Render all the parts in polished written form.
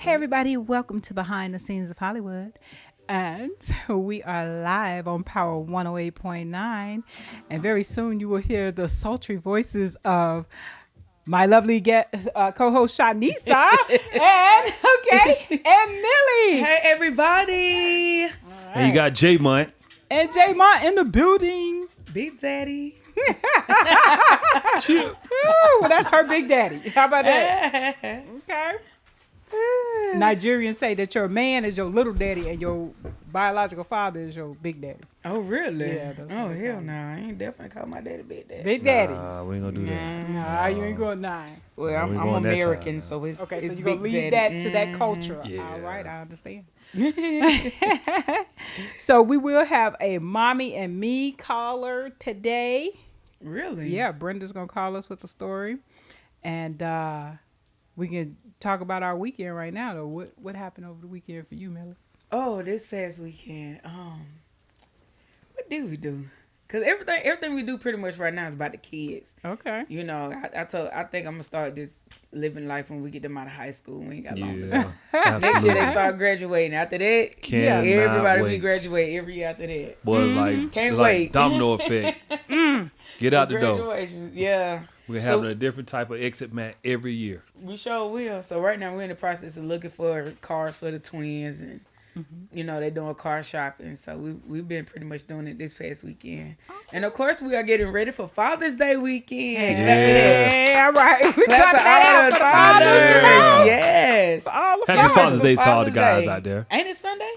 Hey, everybody, welcome to Behind the Scenes of Hollywood. And we are live on Power 108.9. And very soon you will hear the sultry voices of my lovely co-host Shanisa and Millie. Hey, everybody. Right. And you got J Mont. And J Mont in the building. Big Daddy. Ooh, that's her Big Daddy. How about that? Okay. Nigerians say that your man is your little daddy and your biological father is your big daddy. Oh, really? Yeah. That's oh, hell no. I ain't definitely call my daddy Big Daddy. Big Daddy. Nah, we ain't gonna do that. Nah, you ain't going nine. Well, I'm American, so it's okay. it's So you're Big gonna leave Daddy. that to that culture. Yeah. All right, I understand. So we will have a mommy and me caller today. Really? Yeah, Brenda's gonna call us with a story, and we can talk about our weekend right now. Though, what happened over the weekend for you, Millie? Oh, this past weekend. What do we do? Cause everything we do pretty much right now is about the kids. Okay. You know, I think I'm gonna start this living life when we get them out of high school. We ain't got long to go. Yeah, Next absolutely. year they start graduating. After that, Cannot everybody wait. be graduate every year after that. Boy, it's like, Can't it's like wait. domino effect. Get out the door. Graduations, yeah. We're having a different type of exit mat every year. We sure will. So right now we're in the process of looking for cars for the twins, and you know they're doing car shopping. So we've been pretty much doing it this past weekend, and of course we are getting ready for Father's Day weekend. Hey, all right. We Clap got to that all out the for the fathers. fathers. Yes. All the Happy fathers. Father's Day to all the Father's guys Day. out there. Ain't it Sunday?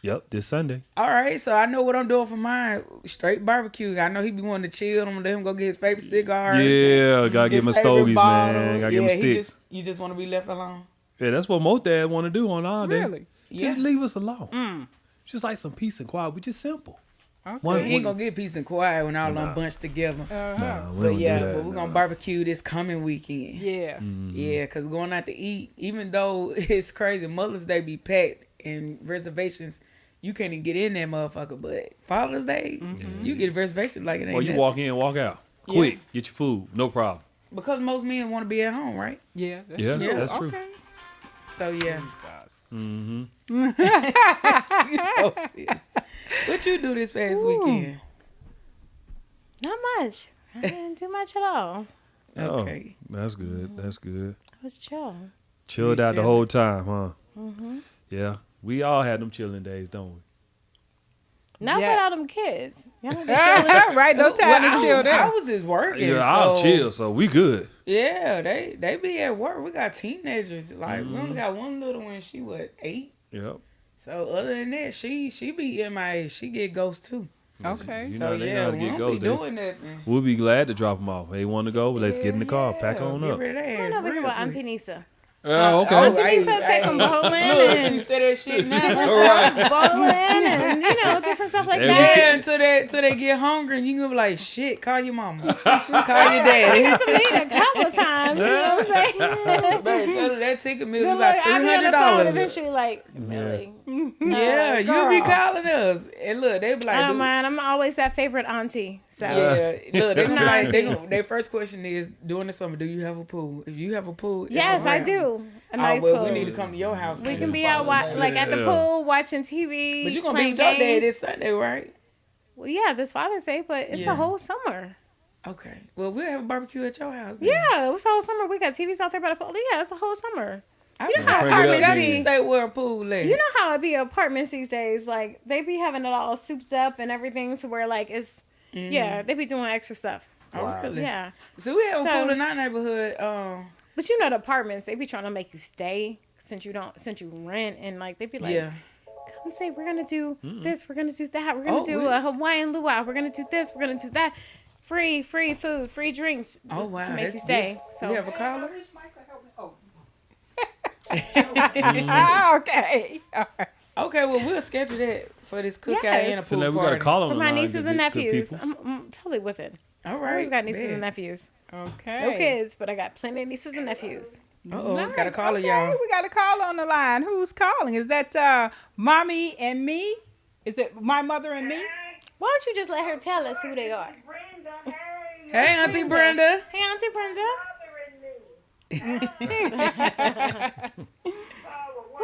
Yep, this Sunday. All right, so I know what I'm doing for mine. Straight barbecue. I know he be wanting to chill. I'm gonna let him go get his favorite cigar. Yeah, gotta get my stogies, man. Gotta get my sticks. You just want to be left alone. Yeah, that's what most dads want to do on our day. Really? Just leave us alone. Just like some peace and quiet. We just simple. Okay. One- He ain't gonna get peace and quiet when all them bunched together. Nah, we But don't yeah, do that. but we're gonna barbecue this coming weekend. Yeah. Yeah, cause going out to eat, even though it's crazy, Mother's Day be packed and reservations, you can't even get in that motherfucker. But Father's Day, you get reservations like it ain't. Or you nothing. walk in, walk out. Quick, get your food. No problem. Because most men want to be at home, right? Yeah. That's Yeah, true. that's true. Okay. So yeah. Mm-hmm. You so silly. What you do this past weekend? Not much. I didn't do much at all. Okay. Oh, that's good. That's good. It was chill. Chilled You out the chilling. whole time, huh? Mm-hmm. Yeah. We all had them chilling days, don't we? Not Yeah. without them kids. Y'all don't be chilling. Right, no time to chill I there. was just working. Yeah, I'll so- chill, so we good. Yeah, they be at work. We got teenagers. Like we only got one little one. She what 8? Yep. So other than that, she be MIA. She get ghosts too. Okay. You So know, they know yeah, how to we get don't ghosts. be doing nothing. We'll be glad to drop them off. They want to go, let's get in the car, pack on up. Come on over here with Auntie Nisa. Oh, okay. Auntie Nisa take them bowling Look, and she said that shit now. bowling and different stuff like Every that. Yeah, until they get hungry, and you gonna be like, shit, call your mama, call your daddy. Had some meat a couple of times. You know what I'm saying? Baby, tell her that ticket meal Then be about like I be on the phone $300. eventually like really. Yeah, you be calling us, and look, they be like, I don't dude, mind. I'm always that favorite auntie. So yeah, look, they be Nah, like, auntie. their first question is, during the summer, do you have a pool? If you have a pool, it's yes, I around. do. A Oh, nice well, pool. we need to come to your house. We and can be follow out that. like at the Yeah. pool watching TV. But you gonna playing be with your dad games. this Sunday, right? Well, yeah, this Father's Day, but it's Yeah. a whole summer. Okay. Well, we'll have a barbecue at your house. Then. Yeah, it's a whole summer. We got TVs out there by the pool. Yeah, it's a whole summer. I You know how Bring it up, apartments got then. you be. stay where a pool at. You know how it be apartments these days. Like they be having it all souped up and everything to where like it's yeah, they be doing extra stuff. Oh, really? Yeah, So we have a So- pool in our neighborhood. but you know the apartments they be trying to make you stay since you rent and like they be like. Yeah. Come say we're gonna do this, we're gonna do that, we're gonna Oh, do we- a Hawaiian luau, we're gonna do this, we're gonna do that. Free food, free drinks, just Oh wow. to make that's you stay. different. So We have a caller. Okay. All right. Okay. Well, we'll schedule that for this cookout Yes. and a pool So now we got to party. call on for the my line nieces to and get good nephews, people. I'm totally with it. All I right. always got nieces bet. and nephews. Okay. No kids, but I got plenty of nieces and nephews. Uh-oh. Nice. Got a caller, Okay, y'all. We got a call on the line. Who's calling? Is that mommy and me? Is it my mother and me? Why don't you just let her tell us who they are? Hey, Auntie Brenda. Hey, Auntie Brenda.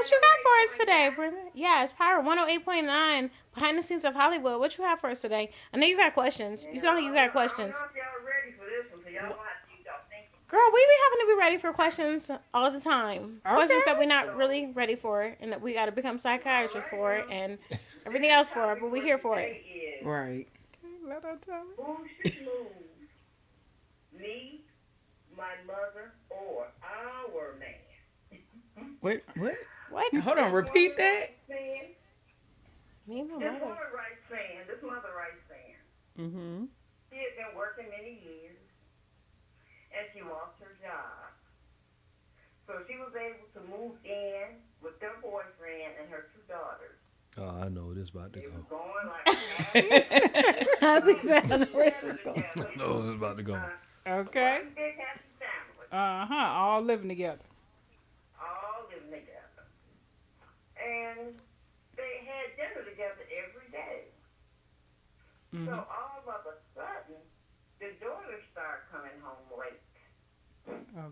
What you got for us today, Brenda? Yes, Power 108.9, behind the scenes of Hollywood. What you have for us today? I know you got questions. You sound like you got questions. I don't know if y'all ready for this one, so y'all gonna have to use y'all thinking. Girl, we be having to be ready for questions all the time. Questions that we're not really ready for and that we got to become psychiatrists for and everything else for, but we're here for it. Is Right. Let her tell me. who should move? Me, my mother, or our man? What? What? Hold on. Repeat that. Man, Me and my this mother. woman writes saying, this mother writes saying, Mm-hmm. she had been working many years, and she lost her job. So she was able to move in with their boyfriend and her 2 daughters. Oh, I know where this about to It was go. going like Happy sound of where this is going. I know where this about to go. Okay. One big happy family, Uh-huh. All living together. all living together. And they had dinner together every day. Mm-hmm. So all of a sudden, the daughters start coming home late.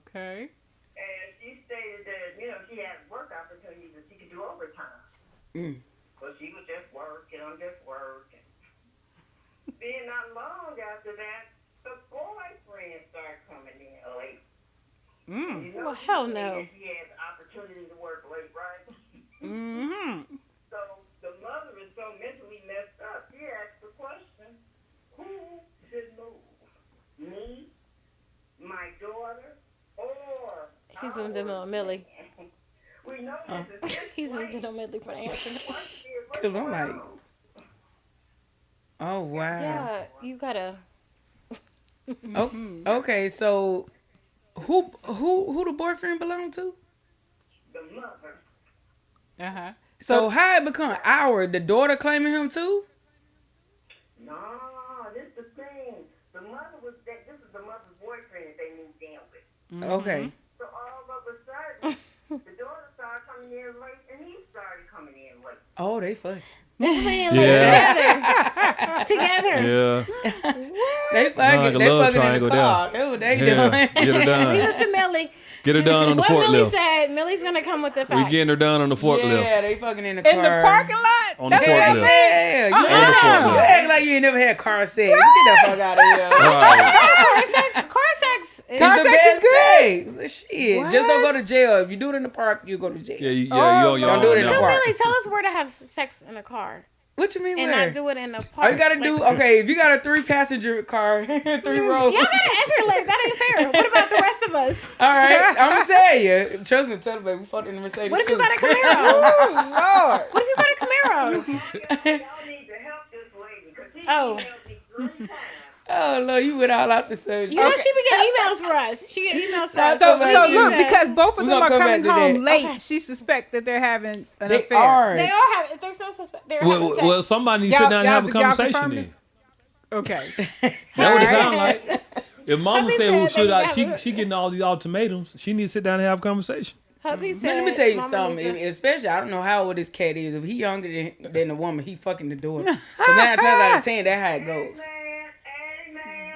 Okay. And she stated that, she had work opportunities that she could do overtime. Mm. But she was just working. Then not long after that, the boyfriend started coming in late. Mm. Well, hell no. He had the opportunity to work late, right? Mm-hmm. So the mother is so mentally messed up. She asked the question, who should move? Me, my daughter, or He's zoomed in on Millie. we know this is his He's zoomed place. in on Millie for the answer. The question is, what's Cause I'm going like, on? oh wow. Yeah, you gotta. Oh, okay. So, who the boyfriend belong to? The mother. Uh-huh. So how it become the daughter claiming him too? No, this is the thing. The mother this is the mother's boyfriend that they moved in with. Okay. So all of a sudden, the daughter started coming in late, and he started coming in late. Oh, they fuck. Yeah. Together. Yeah. They Like fucking. a They love fucking in triangle the car. That's what they Yeah. doing. Get her Leave done. it to Millie. Get her done on the What Millie forklift. said, Millie's gonna come with the facts. We getting her done on the forklift. Yeah, they fucking in the car. In the parking lot? On the Yeah, forklift. yeah. You, On the act, forklift. you act like you ain't never had car sex. Get the fuck out of here. Right. Car sex. It's Car the sex best is sex. Shit. Just don't go to jail. If you do it in the park, you go to jail. Yeah, you Oh, on your don't do own it in the now. So park. Millie, tell us where to have sex in a car What you mean and where? not do it in a park. All you gotta do, Like, okay, if you got a 3-passenger car, 3 rows. Y'all gotta escalate. That ain't fair. What about the rest of us? All right, I'm gonna tell you. Trust me, tell me, we fucked in the Mercedes. What if you too. got a Camaro? Oh, What if you got a Camaro? Y'all need to help this lady, because she Oh. emailed me 3 times. Oh, Lord, you went all out the surgery. You know she be getting emails for us. She get emails for Now, us. so- we so use look, that. because both of We them gonna are come coming back to home that. late, Okay. she suspects that they're having an They affair. are. they are having. They're so suspect. They're having sex. Well, somebody needs to sit Y'all- down and have a y'all- y'all conversation confirm then. this? Okay. That what it Alright. sound like. If mama Hubby said, well, said should they I, have a- she getting all these ultimatums. She needs to sit down and have a conversation. Hubby Man, said. let me tell you Mama something. needs to- Especially, I don't know how old this cat is. If he younger than the woman, he fucking the door. Because 9 times out of 10, that's how it goes. Amen.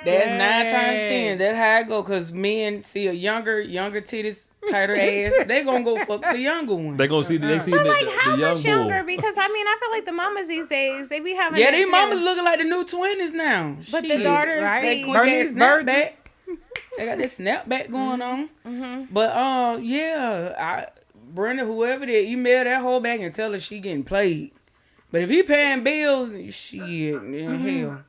That's 9 times 10. That's how it go. Because men see a younger titties, tighter ass. They gonna go fuck the younger one. They gonna see But like, how the young much younger? bull. Because I mean, I feel like the mamas these days they be having. Yeah, that these together. mamas looking like the new 20s now. But the Shit. daughters right? That be. quick ass Bernice snapback. Burgess. They got this snapback going on. Mm-hmm. But yeah, Brenda, whoever that, email that whole back and tell her she getting played. But if he paying bills, shit, hell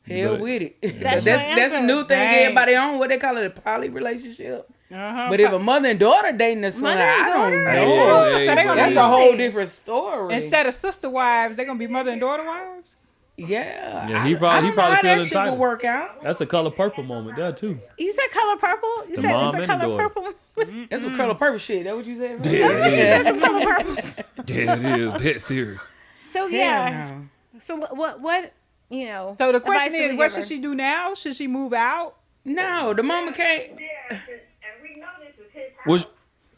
better- with it. That's your that's a answer. new thing Dang. everybody on. What they call it, a poly relationship. Uh-huh. But if a mother and daughter dating the son, Mother and I don't daughter? Hey, know. hey, So they gonna That's be a whole Really? different story. Instead of sister wives, they're gonna be mother and daughter wives. Yeah, Yeah, he I probably don't know how feel that shit will entitled. work out. That's a color purple moment there too. You said color purple. You The said mom it's a and the color daughter. purple. That's some color purple shit. That what you said? Yeah, it That's is. some color purples. Yeah, it is. That serious. So Hell yeah. no. So what you know? So the advice question do is, we what give should her? she do now? Should she move out? No, the mama can't. Yeah, and we know this is his house. What's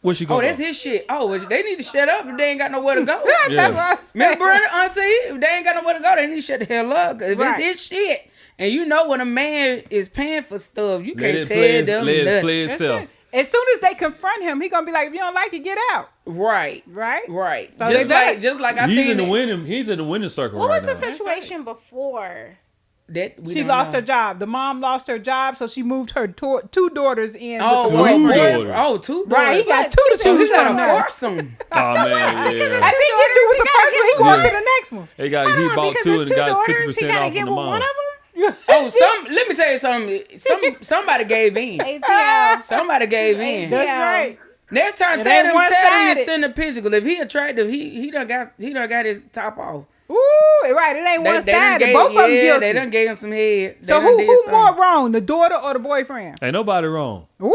where she Oh, going? that's his shit. Oh, well, they need to shut up if they ain't got nowhere to go. Yeah. That's what I said. Remember, Brenda, auntie, if they ain't got nowhere to go, they need to shut the hell up. 'Cause if Right. it's his shit, and you know when a man is paying for stuff, you Let can't it tell play, them let it nothing. play That's itself. it. as soon as they confront him, he gonna be like, if you don't like it, get out. Right. Right. So Just like I He's seen in the it. winning. He's in the winning circle What right was the now. situation before? That we she don't lost know. her job. The mom lost her job, so she moved her two daughters in. Oh, with the well, boyfriend. daughters. Oh, two Right, he daughters. got two to So choose he got from a now. foursome. Oh man, Because yeah. it's I think he do with He the gotta first one. get He going one. to the next one. He bought Because two it's and two got daughters, 50% he gotta off get from the with mom. one of them. Oh, let me tell you something. Somebody gave in. ATL. Somebody gave in. That's Yeah. right. Next time, It tell ain't them one-sided. you send a picture. Cause if he attractive, he done got his top off. Ooh, right. It ain't They one done sided. gave- Both of them yeah, guilty. They done gave him some head. So They done did who something. more wrong, the daughter or the boyfriend? Ain't nobody wrong. Ooh.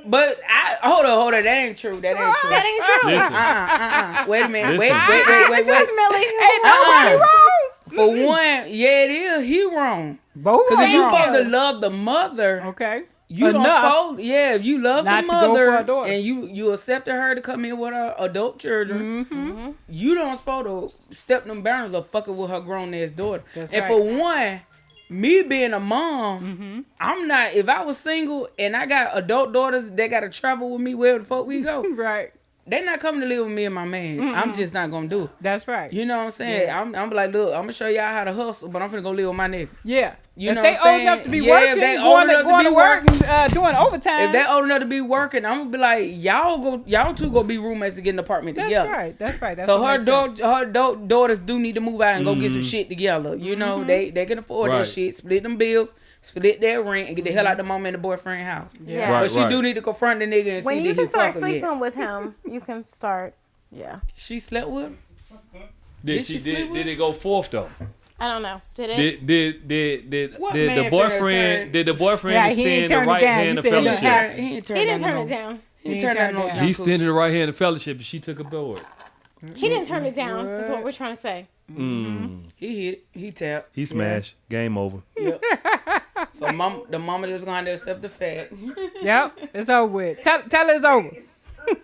But hold on. That ain't true. That ain't true. That ain't true. Listen, Wait a minute. Listen. Wait. Give it to us, Millie. Ain't nobody wrong. For one, yeah, it is. He wrong. Both Cause of if you them supposed wrong. to love the mother, Okay. you don't Enough supposed. Yeah, if you love not the to go for mother a daughter. and you accepted her to come in with her adult children, Mm-hmm. you don't supposed to step them boundaries or fucking with her grown ass daughter. That's and right. for one, me being a mom, Mm-hmm. I'm not. If I was single and I got adult daughters that got to travel with me where the fuck we go, Right. they not coming to live with me and my man. I'm just not gonna do it. That's right. You know what I'm saying? Yeah. I'm like, look, I'm gonna show y'all how to hustle, but I'm finna go live with my nigga. Yeah. You if know they what I'm old enough saying? to be Yeah, if working, they going old to, enough to going be to work and doing overtime. If they old enough to be working, I'm gonna be like, y'all two go be roommates to get an apartment That's together. right. That's right. That's So what makes sense. daughters do need to move out and go get some shit together. You know, they can afford that Right. shit, split them bills, split their rent, and get the hell out the mom and the boyfriend house. Yeah. Right, But she right. do need to confront the nigga and When see you that can he start fucking yet. sleeping with him, you can start. Yeah. She slept with him? Did she sleep with did it go fourth though? I don't know. Did it? Did What the man finna boyfriend turn- did the boyfriend Yeah, he ain't extend the turned it right down. hand You of said it didn't fellowship? happen. He ain't He didn't turn it down. He ain't turned down no down. He extended the right hand of fellowship and she took a board. He didn't turn it down. That's what we're trying to say. He hit it. He tapped. He smashed. Game over. Yep. So the mama just gonna have to accept the fact. Yep. It's over with. Tell her it's over.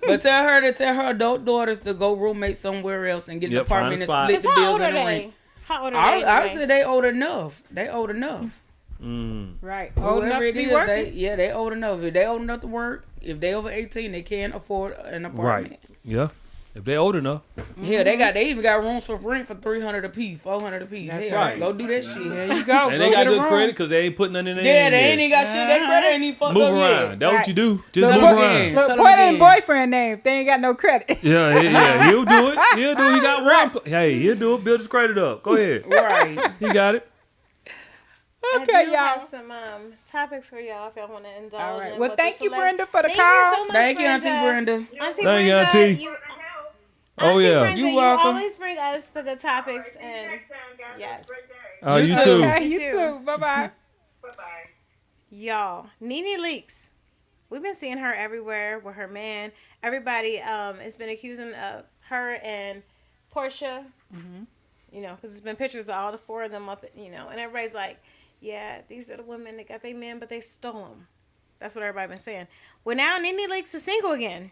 But tell her adult daughters to go roommate somewhere else and get an Yep, find apartment a and spot. split Because the how bills old are and the they? rent. How old are they? I anyway? said they old enough. They old enough. Right. Old enough Whoever to it be is, working. they old enough. If they old enough to work, if they over 18, they can afford an apartment. Right. Yeah. If they old enough. Yeah, they even got rooms for rent for $300 a piece, $400 a piece. That's Hell, right. Go do that shit. There you go. And Go they got get a good room. credit because they ain't putting nothing in their Yeah, hand they yet. ain't even got shit. They credit ain't even fucked Move up around. yet. That's what you do. Just So move look around. in. Look, Tell put them in again. boyfriend name. If they ain't got no credit. Yeah, he'll do it. He'll do it. He got one. Hey, he'll do it. Build his credit up. Go ahead. Right. He got it. I Okay, do y'all. have some topics for y'all if y'all want to indulge. All right. in Well, what thank the you, Brenda, for the Thank call. you so much, Thank you, Auntie Brenda. Auntie Thank you, Brenda, Auntie. Oh, Auntie yeah. Brenda, You you welcome. always bring us the good topics and yes. Oh, You you too. too. Okay, You you too. too. Bye bye. Bye-bye. Y'all, Nene Leakes. We've been seeing her everywhere with her man. Everybody has been accusing of her and Portia. You know, because there's been pictures of all the four of them up, and everybody's like, yeah, these are the women that got their men, but they stole them. That's what everybody been saying. Well, now Nene Leakes is single again.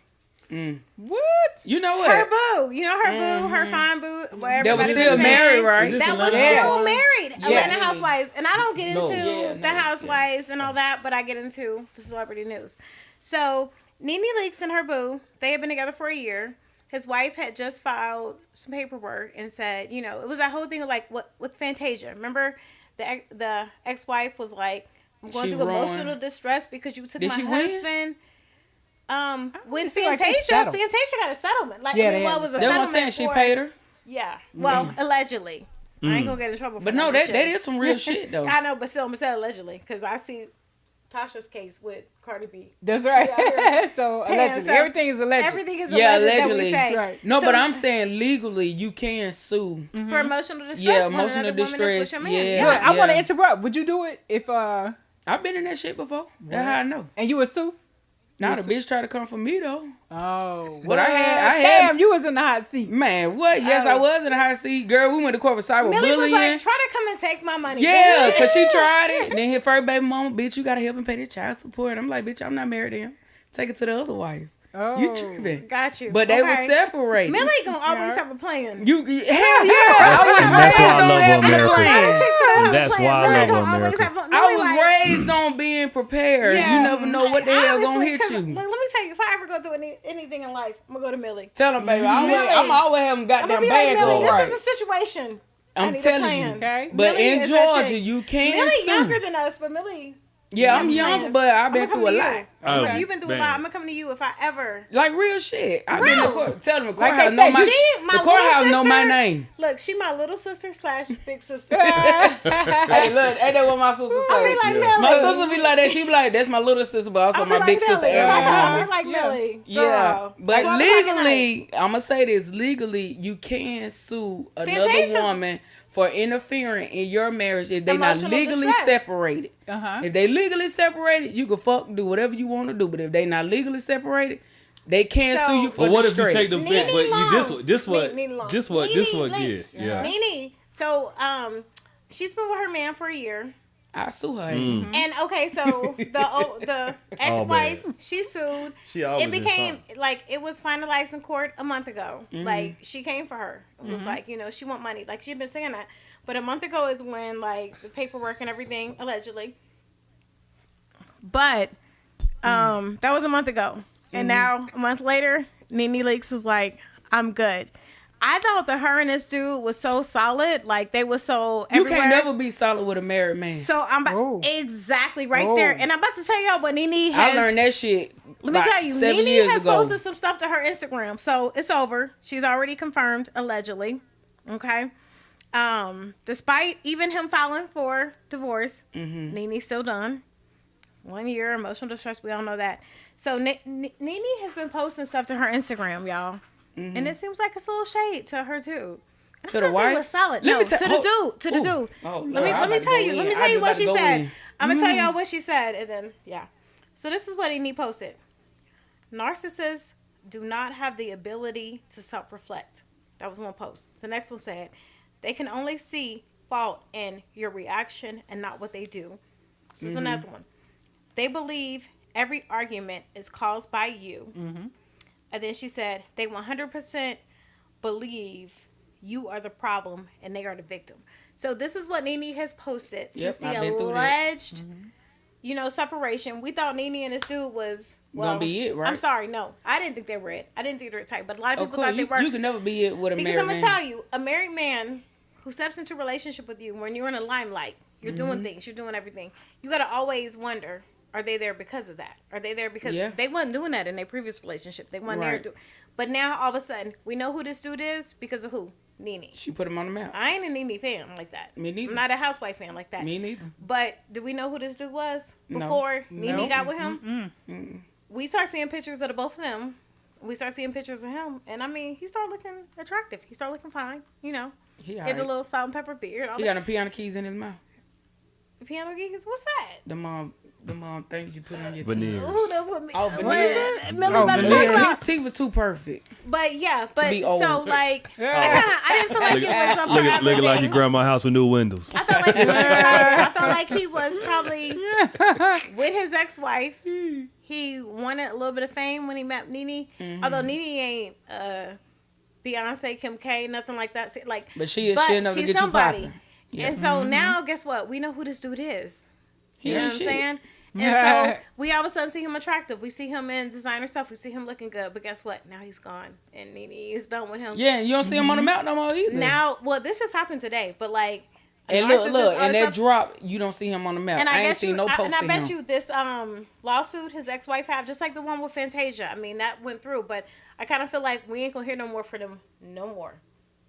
What? You know Her what? boo. You know her boo, her fine boo. What That was everybody still been married, saying. right? Is this That was Atlanta? still married. Atlanta Yeah. Housewives. And I don't get into No. the Housewives and all that, but I get into the celebrity news. So, Nene Leakes and her boo, they had been together for a year. His wife had just filed some paperwork and said, it was that whole thing like with Fantasia. Remember, the ex-wife was like, I'm going She through ruined- emotional distress because you took Did my she win? husband. With it seemed like they Fantasia, settled. Fantasia got a settlement. Like, Yeah, I mean, they well, had it was a That's what I'm settlement saying. She for- paid her. Yeah. Well, allegedly. I ain't gonna get in trouble for But that no, shit. that is some real shit though. I know, but still, I'm gonna say allegedly because I see Tasha's case with Cardi B. That's right. So Pam, allegedly, so everything is alleged. Everything is Yeah, alleged that allegedly. we say. Right. No, So- but I'm saying legally you can sue. For emotional distress. Yeah, when emotional another woman is with distress, your man. yeah. Look, I want to Yeah. interrupt. Would you do it if I've been in that shit before. That's how I know. and you would sue? Now the bitch tried to come for me though. Oh, But I had damn, you was in the hot seat. man, what? Yes, I was in the hot seat. Girl, we went to court for Millie was cyberbullying. like, try to come and take my money. Yeah, bitch." because she tried it. And then his first baby mama, bitch, you got to help him pay the child support. I'm like, bitch, I'm not married to him. Take it to the other wife. Oh, You tripping. Got you. But they were Okay. separated. Millie gonna always have a plan. Hell yeah. That's why I love her America. Chicks don't have a That's plan. why I Millie love gonna America. always have a- I was Millie raised on being prepared. You never know what the hell gonna Obviously, hit 'cause, you. Let me tell you, if I ever go through anything in life, I'm gonna go to Millie. Tell them, baby. Millie. I'm always having I'm goddamn gonna be like, bag Millie, go right. this is a situation. I I'm need a telling plan. you. Okay. But Millie in is that Georgia, chick. you can't Millie sue. younger than us, but Millie. Yeah, I'm younger, but I've been through a lot. Oh, You've been through a man. lot. I'm gonna come to you if I ever. Like real shit. I've been to Real. court. Tell them the Like courthouse they know said, my my the courthouse little know my sister- name. Look, she my little sister / big sister. Hey, look, ain't that what my sister say? I be like Yeah. Millie. My sister be like that. She be like, that's my little sister, but also I be my like big sister Millie. and my If I mama. be like Millie. Yeah, Girl. but 12 o'clock at night. legally, I'm gonna say this: legally, you can sue another Fantasia's- woman for interfering in your marriage if they not Emotional legally distress. separated. Uh-huh. If they legally separated, you can fuck do whatever you want to do. But if they not legally separated, they can't So- sue you for But what if you distress. take the Nene but you Long. this what Nene Long. this what yeah Links. yeah. Nene. So she's been with her man for a year. I sue her. Mm. ass. And okay, so the ex-wife, she sued. She always It became like it was finalized in court a month ago. Like she came for her. It was like, she want money. Like she'd been saying that. But a month ago is when like the paperwork and everything, allegedly. But that was a month ago. And now a month later, Nene Leakes is like, I'm good. I thought that her and this dude was so solid. Like they were so You everywhere. can't never be solid with a married man. So I'm Oh. exactly right Oh. there, and I'm about to tell y'all what Nene has. I learned that shit. Let me like tell you, 7 Nene years has ago. posted some stuff to her Instagram, so it's over. She's already confirmed, allegedly. Okay. Despite even him filing for divorce, Nene's still done. 1 year emotional distress. We all know that. So Nene has been posting stuff to her Instagram, y'all, and it seems like it's a little shade to her too. And To I the thought wife? they was solid. Let No, me to tell- the dude. To the Ooh. dude. Oh, Let Lord, me I let me about to tell go you. in. Let me I tell you just what about to she go said. in. I'm gonna tell y'all what she said, and then yeah. So this is what Nene posted. Narcissists do not have the ability to self-reflect. That was one post. The next one said, they can only see fault in your reaction and not what they do. This is another one. They believe every argument is caused by you. And then she said, they 100% believe you are the problem and they are the victim. So this is what Nene has posted since the I've been through that. alleged, separation. We thought Nene and this dude was Gonna be it, right? I'm sorry, no, I didn't think they were it. I didn't think they were tight, but a lot of Of people course, thought they were. you can never be it with a Because married I'm gonna man. tell you, a married man who steps into a relationship with you when you're in a limelight, you're doing things, you're doing everything. You gotta always wonder: are they there because of that? Are they there because Yeah. they wasn't doing that in their previous relationship? They weren't Right. there. But now all of a sudden, we know who this dude is because of who? Nene. She put him on the map. I ain't a Nene fan like that. Me neither. I'm not a housewife fan like that. Me neither. But do we know who this dude was No. before Nene Nope. got with him? We start seeing pictures of the both of them. We start seeing pictures of him, and I mean, he started looking attractive. He started looking fine. He He had alright. the little salt and pepper beard. All He that. got a piano keys in his mouth. Piano geeks. What's that? The mom things you put on your teeth. Veneers. Who knows what? Oh, what- veneers. Millie Oh, about to talk veneers. about. His teeth was too perfect. But yeah, but be so old. like, I didn't feel like it was a forever Looking like thing. your grandma's house with new windows. I felt like he was excited. I felt like he was probably with his ex-wife. He wanted a little bit of fame when he met Nene. Although Nene ain't Beyonce, Kim K, nothing like that. Like, But she is shit enough to she's get somebody. you popping. Yeah. And so now, guess what? We know who this dude is. You know ain't what I'm shit. saying? And so we all of a sudden see him attractive. We see him in designer stuff. We see him looking good. But guess what? Now he's gone, and Nene is done with him. Yeah, and you don't see him on the map no more either. Now, well, this just happened today, but like, and narcissists look, are and that stuff- drop, you don't see him on the map. and I ain't guess seen you, no post and I of bet him. you this lawsuit his ex-wife have, just like the one with Fantasia. I mean, that went through, but I kind of feel like we ain't gonna hear no more for them no more.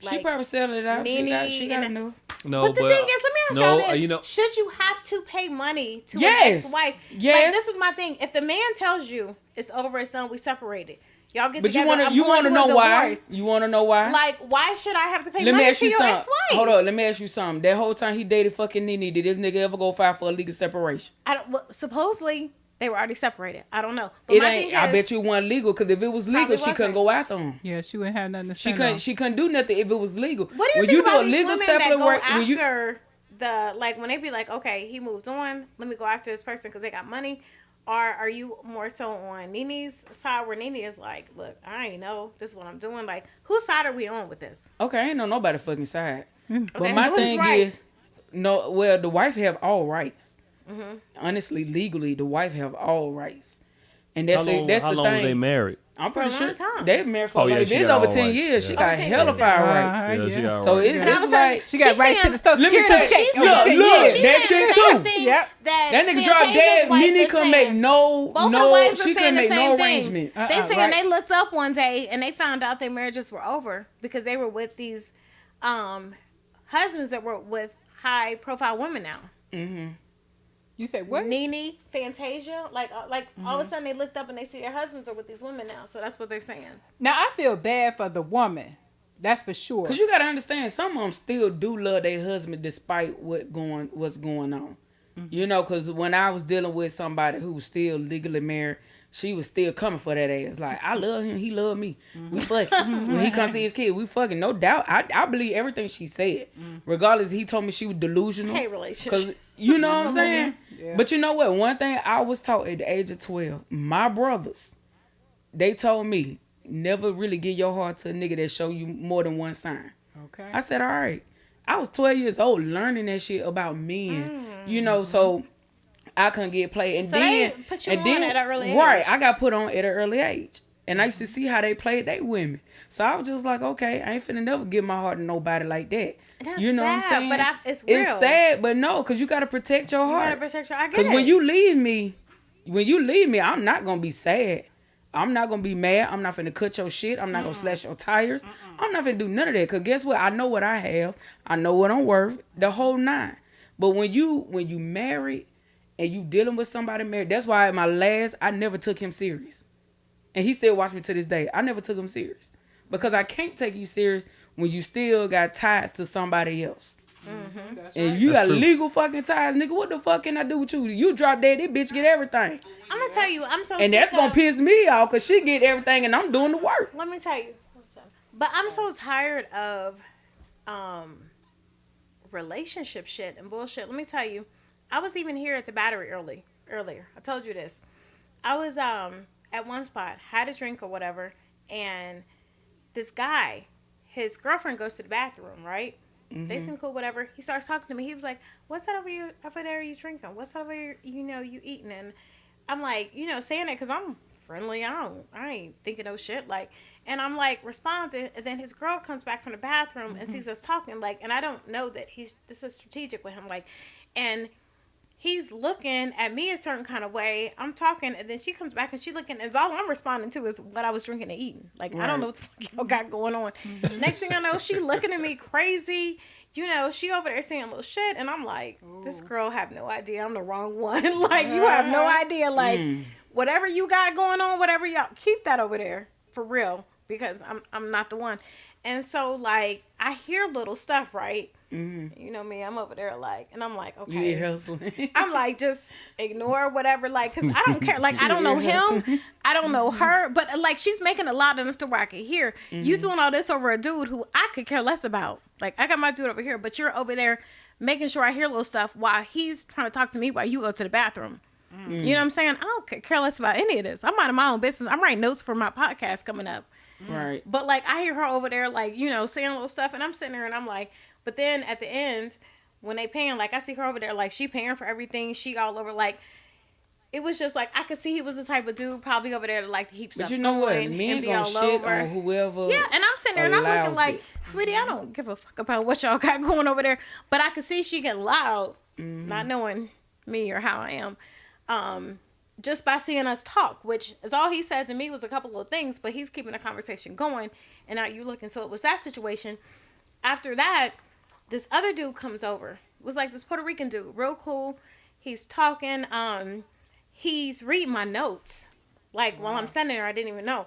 She Like, probably settled it out. She Nene got and- enough. No, but the thing is, let me ask y'all this: you know, should you have to pay money to Yes. an ex-wife? Yes. Like, this is my thing. If the man tells you it's over, it's done, we separated. Y'all get But you together. want to know why? You want to know why? Like, why should I have to pay Let me money ask to you your something. ex-wife? Hold on, let me ask you something. That whole time he dated fucking Nene, did this nigga ever go file for a legal separation? I don't. Well, supposedly they were already separated. I don't know. But It my ain't. thing I is, bet you it wasn't legal, because if it was legal, Probably she couldn't wasn't. go after him. Yeah, she wouldn't have nothing to She say. couldn't. She couldn't do nothing if it was legal. What do you when think you about do a these legal women that go separation, when you after the, like, when they be like, okay, he moved on, let me go after this person because they got money? Or are you more so on Nene's side where Nene is like, look, I ain't know. This is what I'm doing. Like, whose side are we on with this? okay, I ain't know nobody fucking side. But Okay, my so who's thing right? is, no. Well, the wife have all rights. honestly, legally, the wife have all rights. And that's How long, that's how the long thing. was they married? I'm For a pretty sure long time. they've been married for Oh, yeah, like she it's got over all 10 rights, years. She yeah. got Over 10 hella years, fire yeah. rights. Yeah, she yeah. got So rights. it's And I just was like She got She's rights to saying- the Social Let me Security say- check. She's over look, 10 look, years. She's that saying shit the same too. thing Yep. that nigga dropped Fantasia's dead. wife Nene is couldn't saying. make no Both of the wives are she saying couldn't the make same no thing. arrangements. They saying right. they looked up one day and they found out their marriages were over because they were with these husbands that were with high profile women now. You said what? Nene, Fantasia, like all of a sudden they looked up and they see their husbands are with these women now. So that's what they're saying. Now I feel bad for the woman. That's for sure. Cause you gotta understand, some of them still do love their husband despite what's going on. You know, cause when I was dealing with somebody who was still legally married, she was still coming for that ass. Like, I love him, he love me. We fucking. When he come see his kid, we fucking. No doubt, I believe everything she said. Regardless, he told me she was delusional. Hate relationship. Cause you know what I'm saying. Yeah. But you know what? One thing I was taught at the age of 12, my brothers, they told me never really give your heart to a nigga that show you more than one sign. Okay. I said, all right. I was 12 years old learning that shit about men, you know, so I couldn't get played. And So then, they put you and on then, at an early right, age. I got put on at an early age. And I used to see how they played they women. So I was just like, okay, I ain't finna never give my heart to nobody like that. That's you know what I'm sad, saying? but it's real. It's sad, but no, because you got to protect your You heart. gotta protect your. I get Because it. when you leave me, I'm not gonna be sad. I'm not gonna be mad. I'm not finna cut your shit. I'm not gonna slash your tires. I'm not finna do none of that. Cause guess what? I know what I have. I know what I'm worth. The whole nine. But when you married and you dealing with somebody married, that's why at my last I never took him serious. And he still watch me to this day. I never took him serious. Because I can't take you serious when you still got ties to somebody else. And you That's got true. legal fucking ties, nigga. What the fuck can I do with you? You drop dead, this bitch get everything. I'm gonna tell you, I'm so. And that's gonna piss me off because she get everything and I'm doing the work. Let me tell you. But I'm so tired of relationship shit and bullshit. Let me tell you. I was even here at the Battery earlier. I told you this. I was at one spot, had a drink or whatever, and this guy, his girlfriend goes to the bathroom, right? They seem cool, whatever. He starts talking to me. He was like, "What's that over there you drinking? What's that over here, you eating?" And I'm like, saying it because I'm friendly. I ain't thinking no shit. Like, and I'm like responding, and then his girl comes back from the bathroom and sees us talking, like, and I don't know that this is strategic with him, like, and he's looking at me a certain kind of way. I'm talking, and then she comes back and she looking, and all I'm responding to is what I was drinking and eating. Like, I don't know what the fuck y'all got going on. Next thing I know, she looking at me crazy. She over there saying little shit, and I'm like, this girl have no idea I'm the wrong one. Like, you have no idea. Like, whatever you got going on, whatever y'all, keep that over there for real, because I'm not the one. And so, like, I hear little stuff, right? You know me, I'm over there like, and I'm like, okay. You ear hustling. I'm like, just ignore whatever, like, because I don't care. Like, I don't know him. I don't know her. But, like, she's making a lot enough to where I can hear. You doing all this over a dude who I could care less about. Like, I got my dude over here, but you're over there making sure I hear little stuff while he's trying to talk to me while you go to the bathroom. You know what I'm saying? I don't care less about any of this. I'm minding my own business. I'm writing notes for my podcast coming up. Right. But, like, I hear her over there, like, saying little stuff, and I'm sitting there, and I'm like, but then at the end, when they paying, like, I see her over there, like, she paying for everything. She all over, like, it was just, like, I could see he was the type of dude probably over there to, like, to keep stuff But you know what? going Men and be gonna all shit over. on whoever. Yeah, and I'm sitting there, and I'm looking allows like, it. sweetie, I don't give a fuck about what y'all got going over there. But I could see she getting loud, not knowing me or how I am. Just by seeing us talk, which is all he said to me was a couple of things, but he's keeping the conversation going. And now you looking. So it was that situation. After that, this other dude comes over. It was like this Puerto Rican dude, real cool. He's talking. He's reading my notes. Like, while I'm standing there, I didn't even know.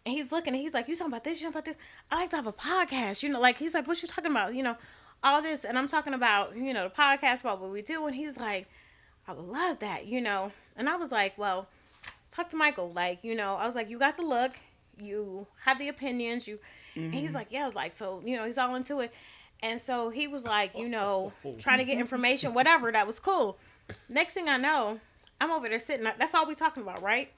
And he's looking, and he's like, you talking about this, you talking about this? I like to have a podcast, like, he's like, what you talking about? All this. And I'm talking about, the podcast, about what we do. And he's like, I would love that, And I was like, well, talk to Michael. Like, I was like, you got the look. You have the opinions. And he's like, yeah, like, so, he's all into it. And so he was like, trying to get information, whatever. That was cool. Next thing I know, I'm over there sitting. That's all we talking about, right?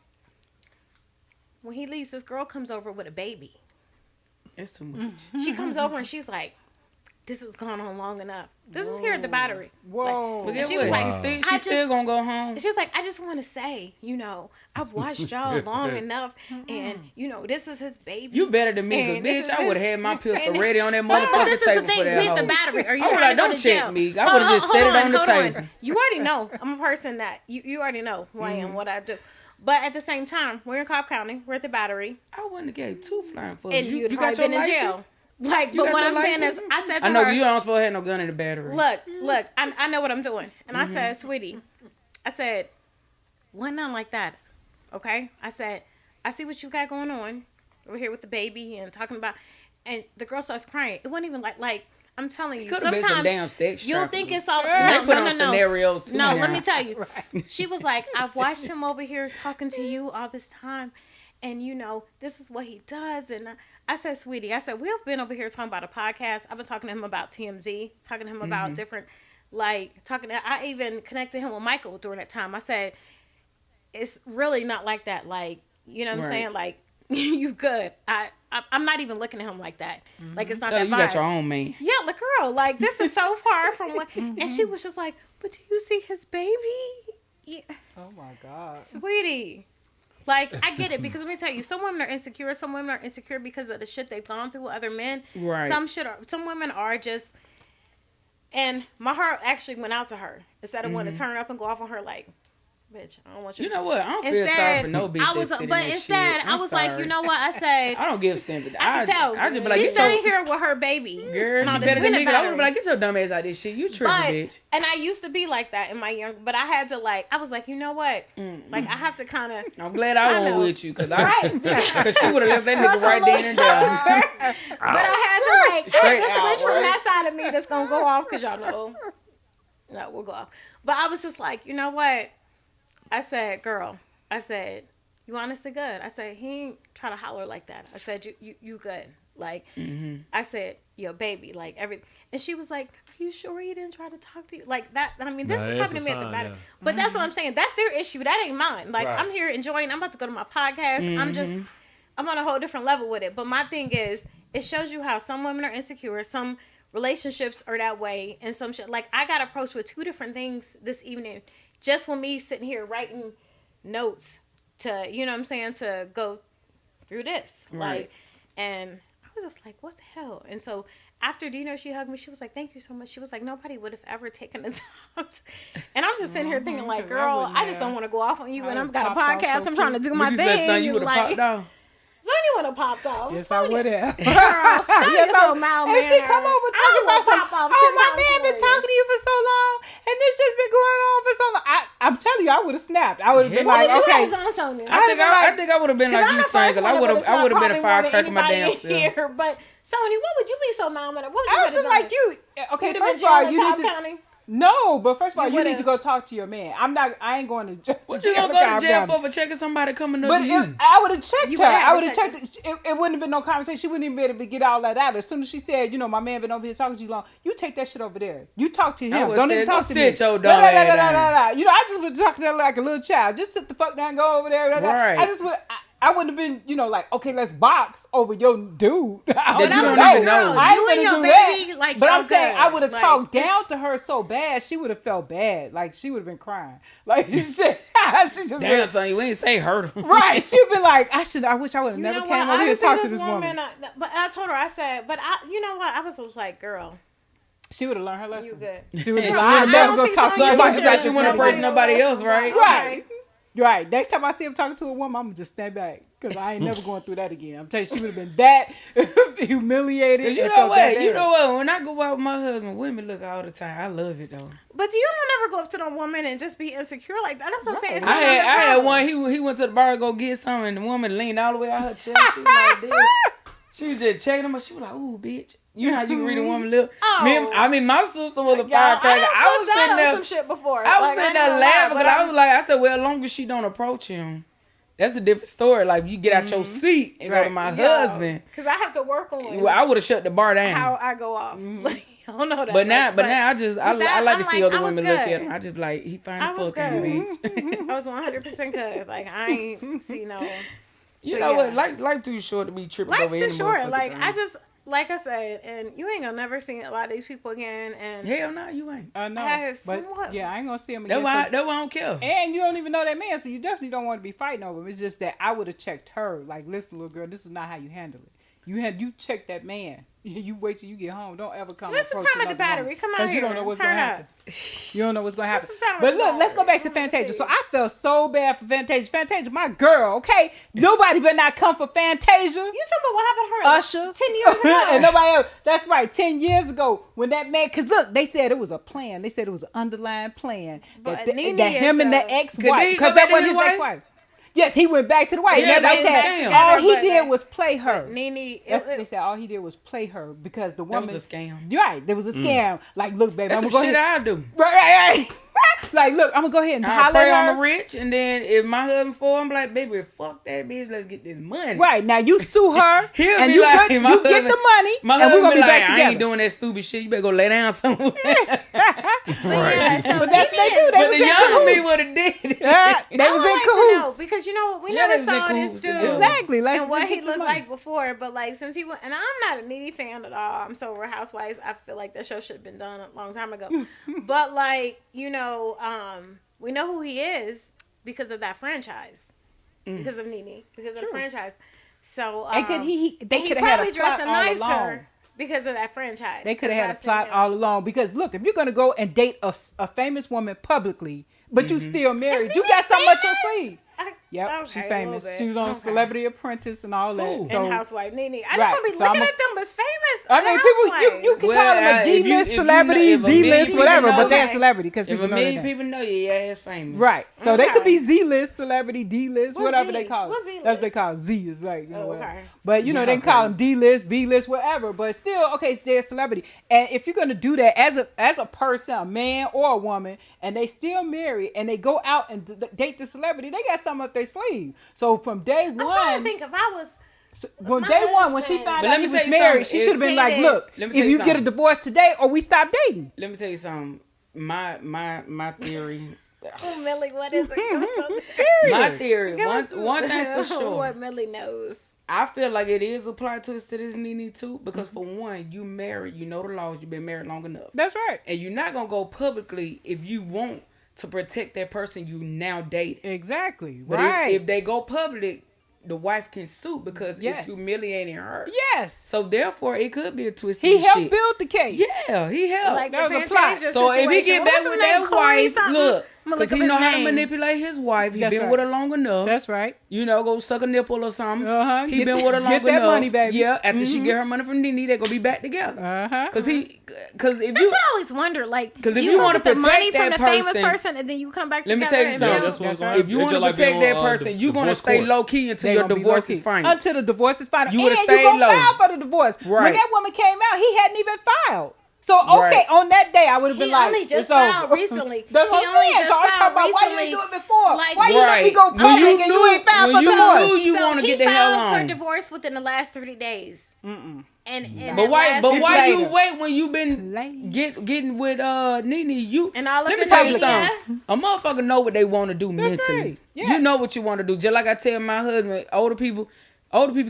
When he leaves, this girl comes over with a baby. It's too much. She comes over and she's like, this has gone on long enough. This is here at the Battery. Whoa. But guess she what? was like, She's I still just- gonna go home. She's like, I just want to say, I've watched y'all long enough, and this is his baby. You better than me, And this because is bitch, I would have his- had my pistol and- ready on that But motherfucking this is table the for thing that with hoe. the Battery. Are you I was trying like, to go don't to check jail? me. I would've just set it on the table. You already know I'm a person that you already know who I am, what I do. But at the same time, we're in Cobb County. We're at the Battery, I wouldn't have gave 2 flying fucks. and You you'd got probably your been in license? jail. Like, You but got what your I'm saying license? is, I said to I know her, you don't supposed to have no gun in the Battery. look, I know what I'm doing. And Mm-hmm. I said, sweetie, I said, wasn't nothing like that. Okay? I said, I see what you got going on over here with the baby and talking about, and the girl starts crying. It wasn't even like I'm telling you, Could have been some sometimes damn sex you'll think traffickers. it's all, They no, put no, on no, no. scenarios too. No, now. let me tell you. She was like, I've watched him over here talking to you all this time, and this is what he does. And I said, sweetie, I said, we've been over here talking about a podcast. I've been talking to him about TMZ, talking to him about different, I even connected him with Michael during that time. I said, it's really not like that. Like, you know what I'm Right. saying? Like, you good. I'm not even looking at him like that. Like, it's not Tell that you got vibe. your own man. Yeah, like, girl, like, this is so far from what. And she was just like, but do you see his baby? Yeah. Oh my God. Sweetie. Like, I get it, because let me tell you, some women are insecure. Some women are insecure because of the shit they've gone through with other men. Right. Some women are just, and my heart actually went out to her instead of wanting to turn up and go off on her like, bitch, I don't want you. You know what? I don't feel sorry for no bitch I was, that's sitting but in that instead, shit. I I'm was like, sorry. you know what? I said, I don't give sympathy. I can tell. I just be like, She's get your, standing here with her baby. girl, No, she this better than winning nigga. I would battery. be like, get your dumb ass out of this shit. You tripping, But bitch. and I used to be like that in my young, but I had to I was like, you know what? Like, I have to kind of. I'm glad I I wasn't know. with you, because Right. cause she would have left that nigga Russell right then and there. But I had to Straight the out, switch from right? that side of me that's gonna go off because y'all know. No, we'll go off. But I was just like, you know what? I said, girl. I said, you honestly good. I said, he ain't try to holler like that. I said, you good. Like, I said, yo, baby, like and she was like, are you sure he didn't try to talk to you? Like that. I mean, this Nah, is that's happening to a me at the sign, battery. yeah. But that's what I'm saying. That's their issue. That ain't mine. Like, Right. I'm here enjoying. I'm about to go to my podcast. I'm on a whole different level with it. But my thing is, it shows you how some women are insecure. Some relationships are that way. And some shit. Like, I got approached with 2 different things this evening. Just with me sitting here writing notes to, you know what I'm saying, to go through this. Right. Like, and I was just like, what the hell? And so after Dino, she hugged me. She was like, thank you so much. She was like, nobody would have ever taken the time to. And I'm just sitting here thinking, like, Because I girl, wouldn't I just have. don't want to go off on you. I And I've would've got a popped off podcast. so I'm trying to quick. do my But you thing. said something, you would have like, popped off. Sonny would have popped off. Yes, I would have. Girl, Sonny's so mild And she come over talking about some. pop off Oh, 10 my times man for been you." talking to you for so long, and this just been going on for so long. I'm telling you, I would have snapped. I would have been What like, What did you okay. have on Sonya? I think I would have been Because like I'm you the first single. one I would have been a firecracker my damn self. here. But Sony, what would you be so mad at? What would you I have would have done? been like, you. Okay, You'd have first been of all, jailed you in need Cobb to. County? No, but first of all, You you need would've- to go talk to your man. I ain't going to jail. What you gonna go to jail for checking somebody coming up But to you? I would have checked You her. would've had I to would have check checked it. It wouldn't have been no conversation. She wouldn't even be able to get all that out. As soon as she said, you know, my man been over here talking to you long, you take that shit over there. You talk to him. would Don't say, even go talk to me. sit your dumb ass down. You know, I just would talk to her like a little child. Just sit the fuck down, go over there. Right. I just would. I wouldn't have been, you know, like, okay, let's box over your dude. That you don't even know. I You ain't and gonna your do that. baby, like, but y'all I'm saying good. I would have Like, talked it's- down to her so bad, she would have felt bad. Like, she would have been crying. Like, shit. She just Damn, been, son, you ain't say hurt him. right. She'd be like, I wish I would have You never know came what? over here I to talk see to this woman. But I told her, I said, but you know what? I was just like, girl, She would have learned her lesson. you good. She would have I never don't go see talk to someone So somebody. she said she wouldn't approach nobody else, right? Right. Right. Next time I see him talking to a woman, I'm gonna just stand back because I ain't never going through that again. I'm telling you, she would have been that humiliated. Cause you and know felt that what? You bad. know what? When I go out with my husband, women look all the time. I love it though. But do you don't ever go up to no woman and just be insecure like that? That's what I'm saying. It's I not had another problem. one. He went to the bar to go get something, and the woman leaned all the way out her chair. She was like, this. She was just checking him, but she was like, "Ooh, bitch." You know how you can read a woman lip? Oh. My sister was a Y'all, firecracker. I was done sitting on there. some shit before. I was Like, sitting ain't there gonna lie, laughing but because I was like, I said, well, as long as she don't approach him, that's a different story. Like, you get out your seat and go to Right. my husband. because I have to work on Well, I would have shut the bar down. how I go off. Like, I don't know that. but now, like, but now I just I with that, like to I'm see like, other I was women look good. at him. I just be like, he fine I as was fuck, ain't he, good. bitch. I was 100% good. Like, I ain't see no. You But know yeah. what? Life too short to be tripping Life over too any short. motherfucking Like, thing. I just like I said, and you ain't gonna never see a lot of these people again. And Hell no, you ain't. I know. Has But somewhat- yeah, I ain't gonna see him That's again. why. So- That's why I don't care. and you don't even know that man, so you definitely don't want to be fighting over him. It's just that I would have checked her. Like, listen, little girl, this is not how you handle it. You check that man. You wait till you get home. Don't ever come. Spend some approach time at the another battery. woman, Come out 'cause you here. don't know what's Turn gonna up. happen. You don't know what's gonna happen. Spend some time But at the look, let's go back to battery. Fantasia. So I felt so bad for Fantasia. Fantasia, my girl. Okay, nobody better not come for Fantasia. You talking about what happened to her? Usher 10 years ago. and nobody else. That's right, 10 years ago when that man. Because look, they said it was a plan. They said it was an underlying plan But that, Nene that him is and the a- Could he ex-wife. go Because back that to was his his wife? ex-wife. Yes, he went back to the wife. Yeah, And they that was said a scam. all he But did was play her. Nene, They said all he did was play her because the woman was a scam. You're right, there was a scam. Like, look, baby, That's I'm some gonna go shit ahead. I do. Right. Like, look, I'm gonna go ahead and I holler pray at on her. the rich, and then if my husband for him, like, baby, fuck that bitch. Let's get this money. Right now, you sue her, He'll and be you, like, get, my you get husband- the money, My and we're husband gonna be be back like, I together. ain't doing that stupid shit. You better go lay down somewhere. yeah, so But that's what they do. They But was the in younger me cahoots. would have did it. Yeah, they I was would in like to know cahoots. because you know we Yeah, never they was in saw this cahoots dude together. Exactly. Let's and what get he some looked money. like before, but like since he went, and I'm not a Needy fan at all. I'm so over Housewives. I feel like that show should have been done a long time ago. But like we know who he is because of that franchise, because of Nene, because of the franchise. So And could they he could have had probably a plot dressing all nicer along. because of that franchise. They could have had a 'Cause I plot seen all along. Because look, if you're gonna go and date a famous woman publicly, but you still married, you Nene got something up your famous? sleeve. Yep, Okay, she's a famous. little bit. She was on Okay. Celebrity Apprentice and all that. Ooh. So and Housewife Nene. I just Right, don't be so looking I'm a- at them as famous. I other mean, people housewives. you can Well, call them a if you- D-list if you know- celebrity, if a million Z-list, people whatever, know- but they're a Okay. celebrity because If people a know million their name. people know you, yeah, it's famous. Right. So they could Okay. be Z-list, celebrity, D-list, What's whatever Z? they call it. What's Z-list? That's what they call it. Z is like, you know, Oh, whatever. okay. But, you know, Yeah, they can call them crazy. D-list, B-list, whatever. But still, okay, they're a celebrity. And if you're going to do that as a person, a man or a woman, and they still married and they go out and date the celebrity, they got something up their sleeve. So from day I'm trying one, to think if I was. when my day one, when she husband- found But out let he me was tell you married, something. she should have been like, Dated- look, Let me if tell you you get a something. divorce today or we stop dating. Let me tell you something. My theory. Oh, Millie, what is it? My theory. Give One us one thing for sure. What Millie knows. I feel like it is a plot twist to this Nene too, because for one, you married, you know the laws, you've been married long enough, That's right. and you're not gonna go publicly if you want to protect that person you now dating. Exactly. But right. if they go public, the wife can sue because Yes. it's humiliating her. Yes. So therefore, it could be a twist. He helped shit. build the case. Yeah, he helped. Like that the was a plot. Fantasia So if he situation. get What back was with his name? that Corey wife, something? look, I'ma because look he up know his how to name. manipulate his wife. He That's been right. with her long enough. That's right. You know, go suck a nipple or something. Uh-huh. He Get been that- with her long get that enough. money, baby. Yeah, after she get her money from Nene, they gonna be back together. Uh-huh. Cause if That's you what I always wonder. Like, 'Cause do if you you go wanna get the money protect from the that famous person- person and then you come back Let me together? tell you and something. build- that's what's That's going right. if you It's want to just like protect being that on, person, you're gonna divorce stay court. low key until They your gonna be divorce low-key. is final. Until the divorce is final. You would've and stayed you gonna low. file for the divorce. When Right. that woman came out, he hadn't even filed. So okay, Right. on that day I would have He been like, only just it's over. filed recently. That's what He I'm only saying. So just I'm talking filed about why you recently. didn't do it before. Like- Why you let me go Right. When public you and you ain't filed knew- for when you divorce? knew you So wanna he get the hell filed for on. divorce within the last 30 days. And But why? But It why you later. wait when you been Late. getting with Nene? You And all up let me in tell the you air. something. A motherfucker know what they want to do That's mentally. right. You Yes. know what you want to do. Just like I tell my husband, older people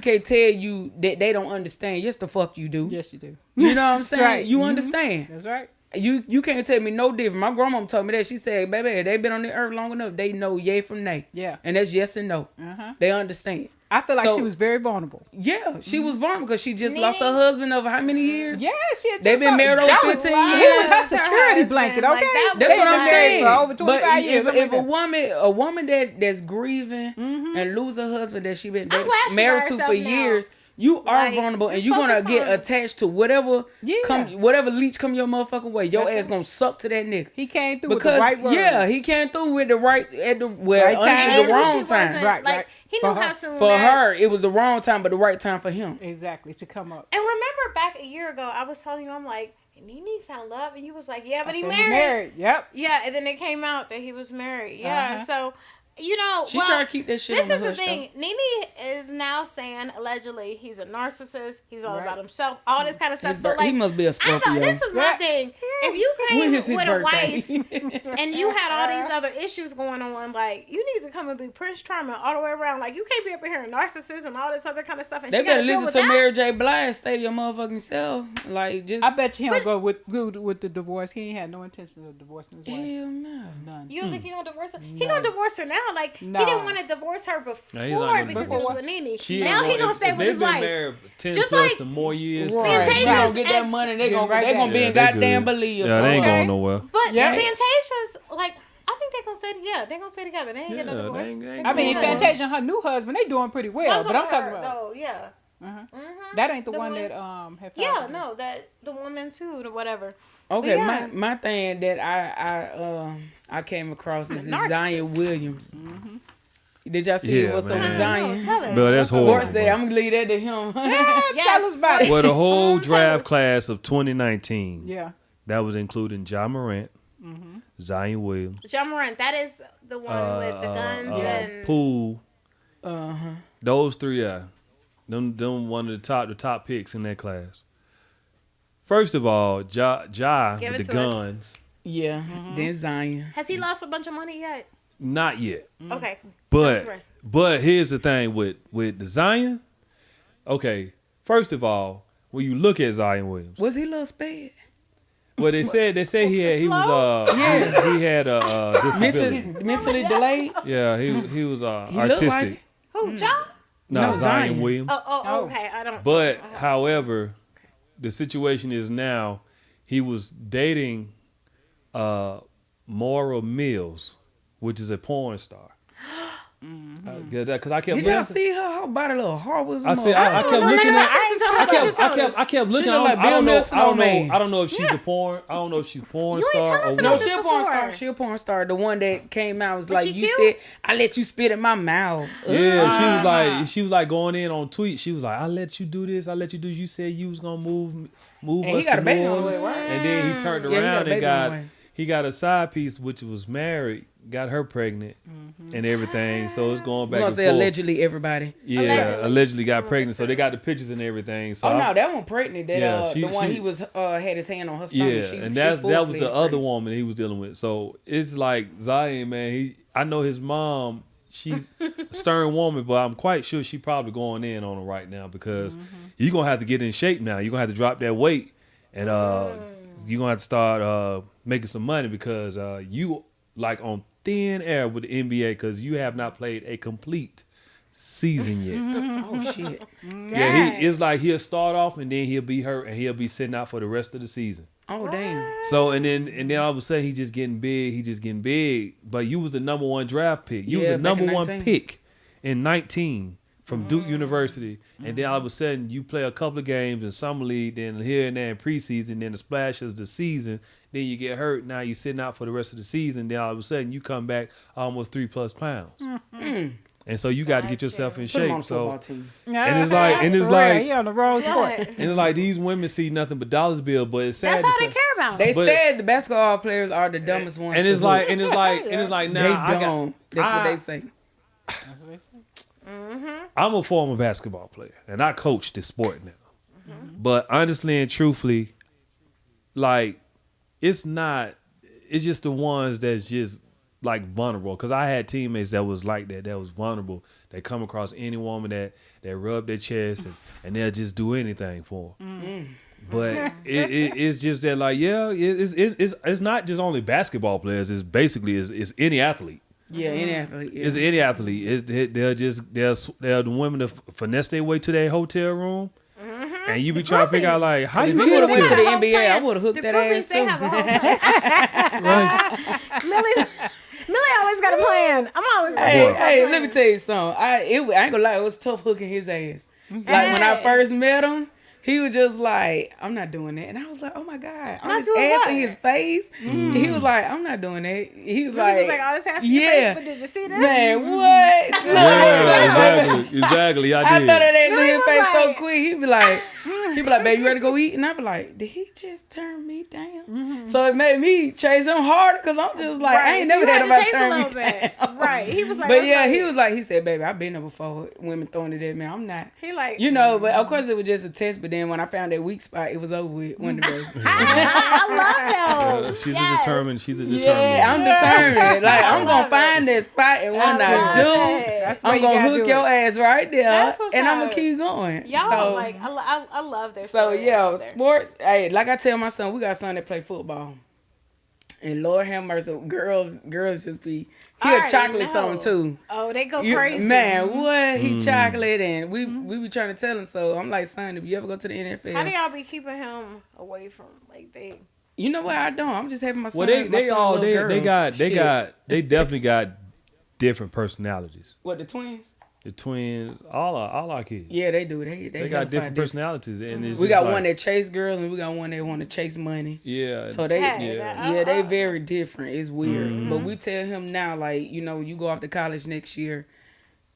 can't tell you that they don't understand. Yes, the fuck you do. Yes, you do. You know what I'm That's saying? right. You Mhm. understand. That's right. You can't tell me no different. My grandma told me that. She said, baby, they been on the earth long enough. They know yay from nay. Yeah. And that's yes and no. Uh-huh. They understand. I feel like So- she was very vulnerable. Yeah, she was vulnerable because she just Nene- lost her husband over how many years? Yeah, she had They just been married over that was- 15 He was years. her security husband. blanket, Like, okay? that That's They what been I'm married saying. for over But 25 years. if something a woman that's grieving and lose her husband that she been I'm glad she married by to for herself now. years, you are Like, vulnerable and just you're gonna focus get on- attached to whatever Yeah. whatever leech come your motherfucking way. Your That's ass gonna suck to that nigga. he came through with Because the right words. yeah, he came through with the right at the Right time. And honestly he the knew wrong she time. wasn't, Right, like, right. he For knew her. how soon For that- her, it was the wrong time, but the right time for him. Exactly, to come up. And remember back a year ago, I was telling you, I'm like, Nene found love, and you was like, yeah, but he So married. Yep. Yeah, and then it came out that he was married. Yeah, Uh-huh. so you know, She well, try to keep that shit this on the is the hush, thing. Nene is now saying allegedly he's a narcissist. He's all Right. about himself. All this kind of stuff. His So bir- like, he must be a I Scorpio. know this is my Right. thing. If you When came is his with a birthday? wife and you had all these other issues going on, like you need to come and be Prince Charming all the way around. Like you can't be up in here in narcissism and all this other kind of stuff. And They she got better to deal listen with to that. Mary J. Blige. Stay to your motherfucking self. Like, just. I bet you he don't go with the divorce. He ain't had no intention of divorcing his wife. Hell no. None. You don't think he gonna divorce her? He gonna divorce her now. Like No. he didn't want to divorce her No, he's not before gonna because he divorce was her. with Nene. She Now he ain't gonna if stay with they've his been wife. married 10 Just plus like- and more years. Right. Fantasia's They gonna get that ex- money. They Getting gonna right they gonna back. be Yeah, in they goddamn good. believe. Yeah, they ain't Okay. going nowhere. But Yeah. Fantasia's like I think they're gonna stay together. They're gonna stay together. They ain't get no Yeah, divorce. they ain't I mean, Yeah. Fantasia and her new husband, they doing pretty well. But I'm talking about though, yeah. that ain't the The one one- that had Yeah, found no, that the woman too, or whatever. Okay, Yeah. my thing that I came across is Narcissist. Zion Williams. Did y'all see Yeah, what's up man. with Zion? Tell us. But that's Sports horrible. Day. I'm gonna leave that to him. Yes. Tell us about it. Well, the whole Tell draft us. class of 2019, Yeah. that was including Ja Morant, Zion Williams, John Morant, that is the one with the guns and Poole. Uh-huh. Those three are them one of the top picks in that class. First of all, Ja Give with it the to us. guns, Yeah. Then Zion. has he lost a bunch of money yet? not yet. Okay. But That's but here's the thing with the Zion. Okay, first of all, when you look at Zion Williams, Was he a little sped? well they said he had a disability. Mentally delayed? Yeah, he was looked artistic. like it. Who, John? No, No, Zion Zion. Williams. Oh, okay. I don't. But however, the situation is now he was dating Maura Mills, which is a porn star. Because I kept Did y'all looking- see her? Her body look horrible as a I said I kept no, looking no, at. I listened to her. I kept looking. She look like I don't Bill know. Mills Snowman. I don't know if she's a porn. I don't know if she's a porn You ain't star tell us or about No, what. this she a porn before. star. She a porn star. The one that came out was like, she you cute? said, I let you spit in my mouth. Yeah, she was like going in on tweets. She was like, I let you do this. I let you do. You said you was gonna move And he us got to a baby New on the way, Orleans. right? And then he turned Yeah, he got a around baby and on the way. he got a side piece which was married, got her pregnant and everything. So it's going We're back gonna and say forth. allegedly everybody. Yeah, allegedly got pregnant. So they got the pictures and everything. So Oh I- no, that one pregnant. That Yeah, the one she- he was had his hand on her stomach. yeah, She, and she that was full-fledged the other pregnant. woman he was dealing with. So it's like Zion, man. I know his mom. She's a stern woman, but I'm quite sure she probably going in on him right now because you're gonna have to get in shape now. You're gonna have to drop that weight, and you're gonna have to start making some money because you like on thin air with the NBA because you have not played a complete season yet. Oh shit. Yeah, it's like he'll start off and then he'll be hurt and he'll be sitting out for the rest of the season. Oh damn. So and then all of a sudden he just getting big. But you was the number one draft pick. You was Yeah, the back in number one 19. pick in 19 from Duke University. And then all of a sudden you play a couple of games in summer league, then here and there in preseason, then the splash of the season. Then you get hurt. Now you're sitting out for the rest of the season. Then all of a sudden you come back almost 3+ pounds. And so you got to get yourself in Put him on shape. the football So team. and it's For like real, he on the wrong sport. What? and it's like these women see nothing but dollars bill, but it's sad That's all to they say. care about. They But- said the basketball players are the dumbest ones. And to it's like hoop. now they I dumb. That's what I- they say. I'm a former basketball player and I coach this sport now. But honestly and truthfully, like it's just the ones that's just like vulnerable. Cause I had teammates that was like that was vulnerable. They come across any woman that rub their chest and they'll just do anything for them. But it's just that like, yeah, it's not just only basketball players. It's basically it's any athlete. Yeah, any athlete. Yeah. It's any athlete. They're the women that finesse their way to their hotel room, and you be trying to figure out like how If you you would have get went to up the there. NBA, I would have hooked The that groupies, ass they have a too. whole plan. Millie always got a plan. I'm always got Hey, a plan. hey, let me tell you something. I ain't gonna lie, it was tough hooking his ass. Like when I first met him, he was just like, I'm not doing that. And I was like, oh my God. All Not this doing ass what? in his face. He was like, I'm not doing that. He was He like, was like, all this has to be yeah. face, but did you see this? Man, what? Yeah, exactly. I I did. thought that ass in He his was face so like- quick. He'd be like, He be like, baby, you ready to go eat? And I be like, did he just turn me down? So it made me chase him harder because I'm just like, I ain't so never you had had to nobody chase a turn little me bit. down. Right. He was like, But yeah, he was like, he said, baby, I've been there before. Women throwing it at me. I'm not. he like, You know, but of course it was just a test. But then when I found that weak spot, it was over with. One day. I love him. She's Yes. She's a determined. Yeah, I'm determined. Like I'm love gonna find that spot, and when I love do, it. That's where I'm you gonna gotta hook do your it. ass right there, That's what's and I'm up. gonna keep going. Y'all So, like, I love their so story. I yeah, love their- sports. Hey, like I tell my son, we got a son that play football, and Lord have mercy, girls just be. He I a already chocolate know. song too. Oh, they go You- crazy. Man, what he chocolate, and we be trying to tell him. So I'm like, son, if you ever go to the NFL, How do y'all be keeping him away from like they? you know what I don't. I'm just having my son. Well, they my son all little they girls. Shit. they definitely got different personalities. What, the twins? The twins, all our kids. Yeah, they do. They They hella got different fight personalities, and it's We just got like, one that chase girls, and we got one that want to chase money. yeah. So they, Hey, yeah. yeah, they very different. It's weird, Mm-hmm. but we tell him now, like, you know, you go off to college next year,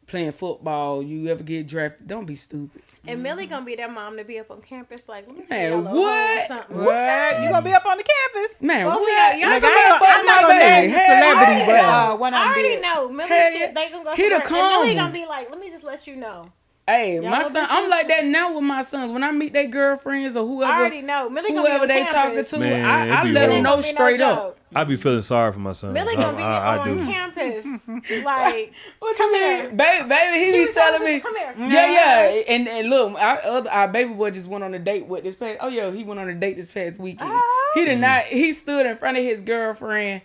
playing football. You ever get drafted? Don't be stupid. And Millie gonna be that mom to be up on campus. Like, let me tell Man, you a little what? something. What? You gonna be up on the campus? Man, Both of what? y'all- Like, y'all I I'm fuck not my gonna name baby. the Hell celebrity, yeah. but one I of them already did. know. Millie's Hell still, yeah. they gonna go He the somewhere, and Millie calm gonna be like, let me just let you know. Hey, Y'all my little son, I'm bitches. like that now with my sons. When I meet their girlfriends or I whoever, already know. Millie gonna whoever be they on talking campus. to, Man, I it be let wrong. them know Gonna be no straight up. joke. I be feeling sorry for my son. Millie gonna be I on do. campus. Like, What come you mean? here. Baby, he She be was telling telling me, me, come here. yeah. And look, our baby boy just went on a date with this past. Oh yeah, he went on a date this past weekend. Oh. He did not. He stood in front of his girlfriend.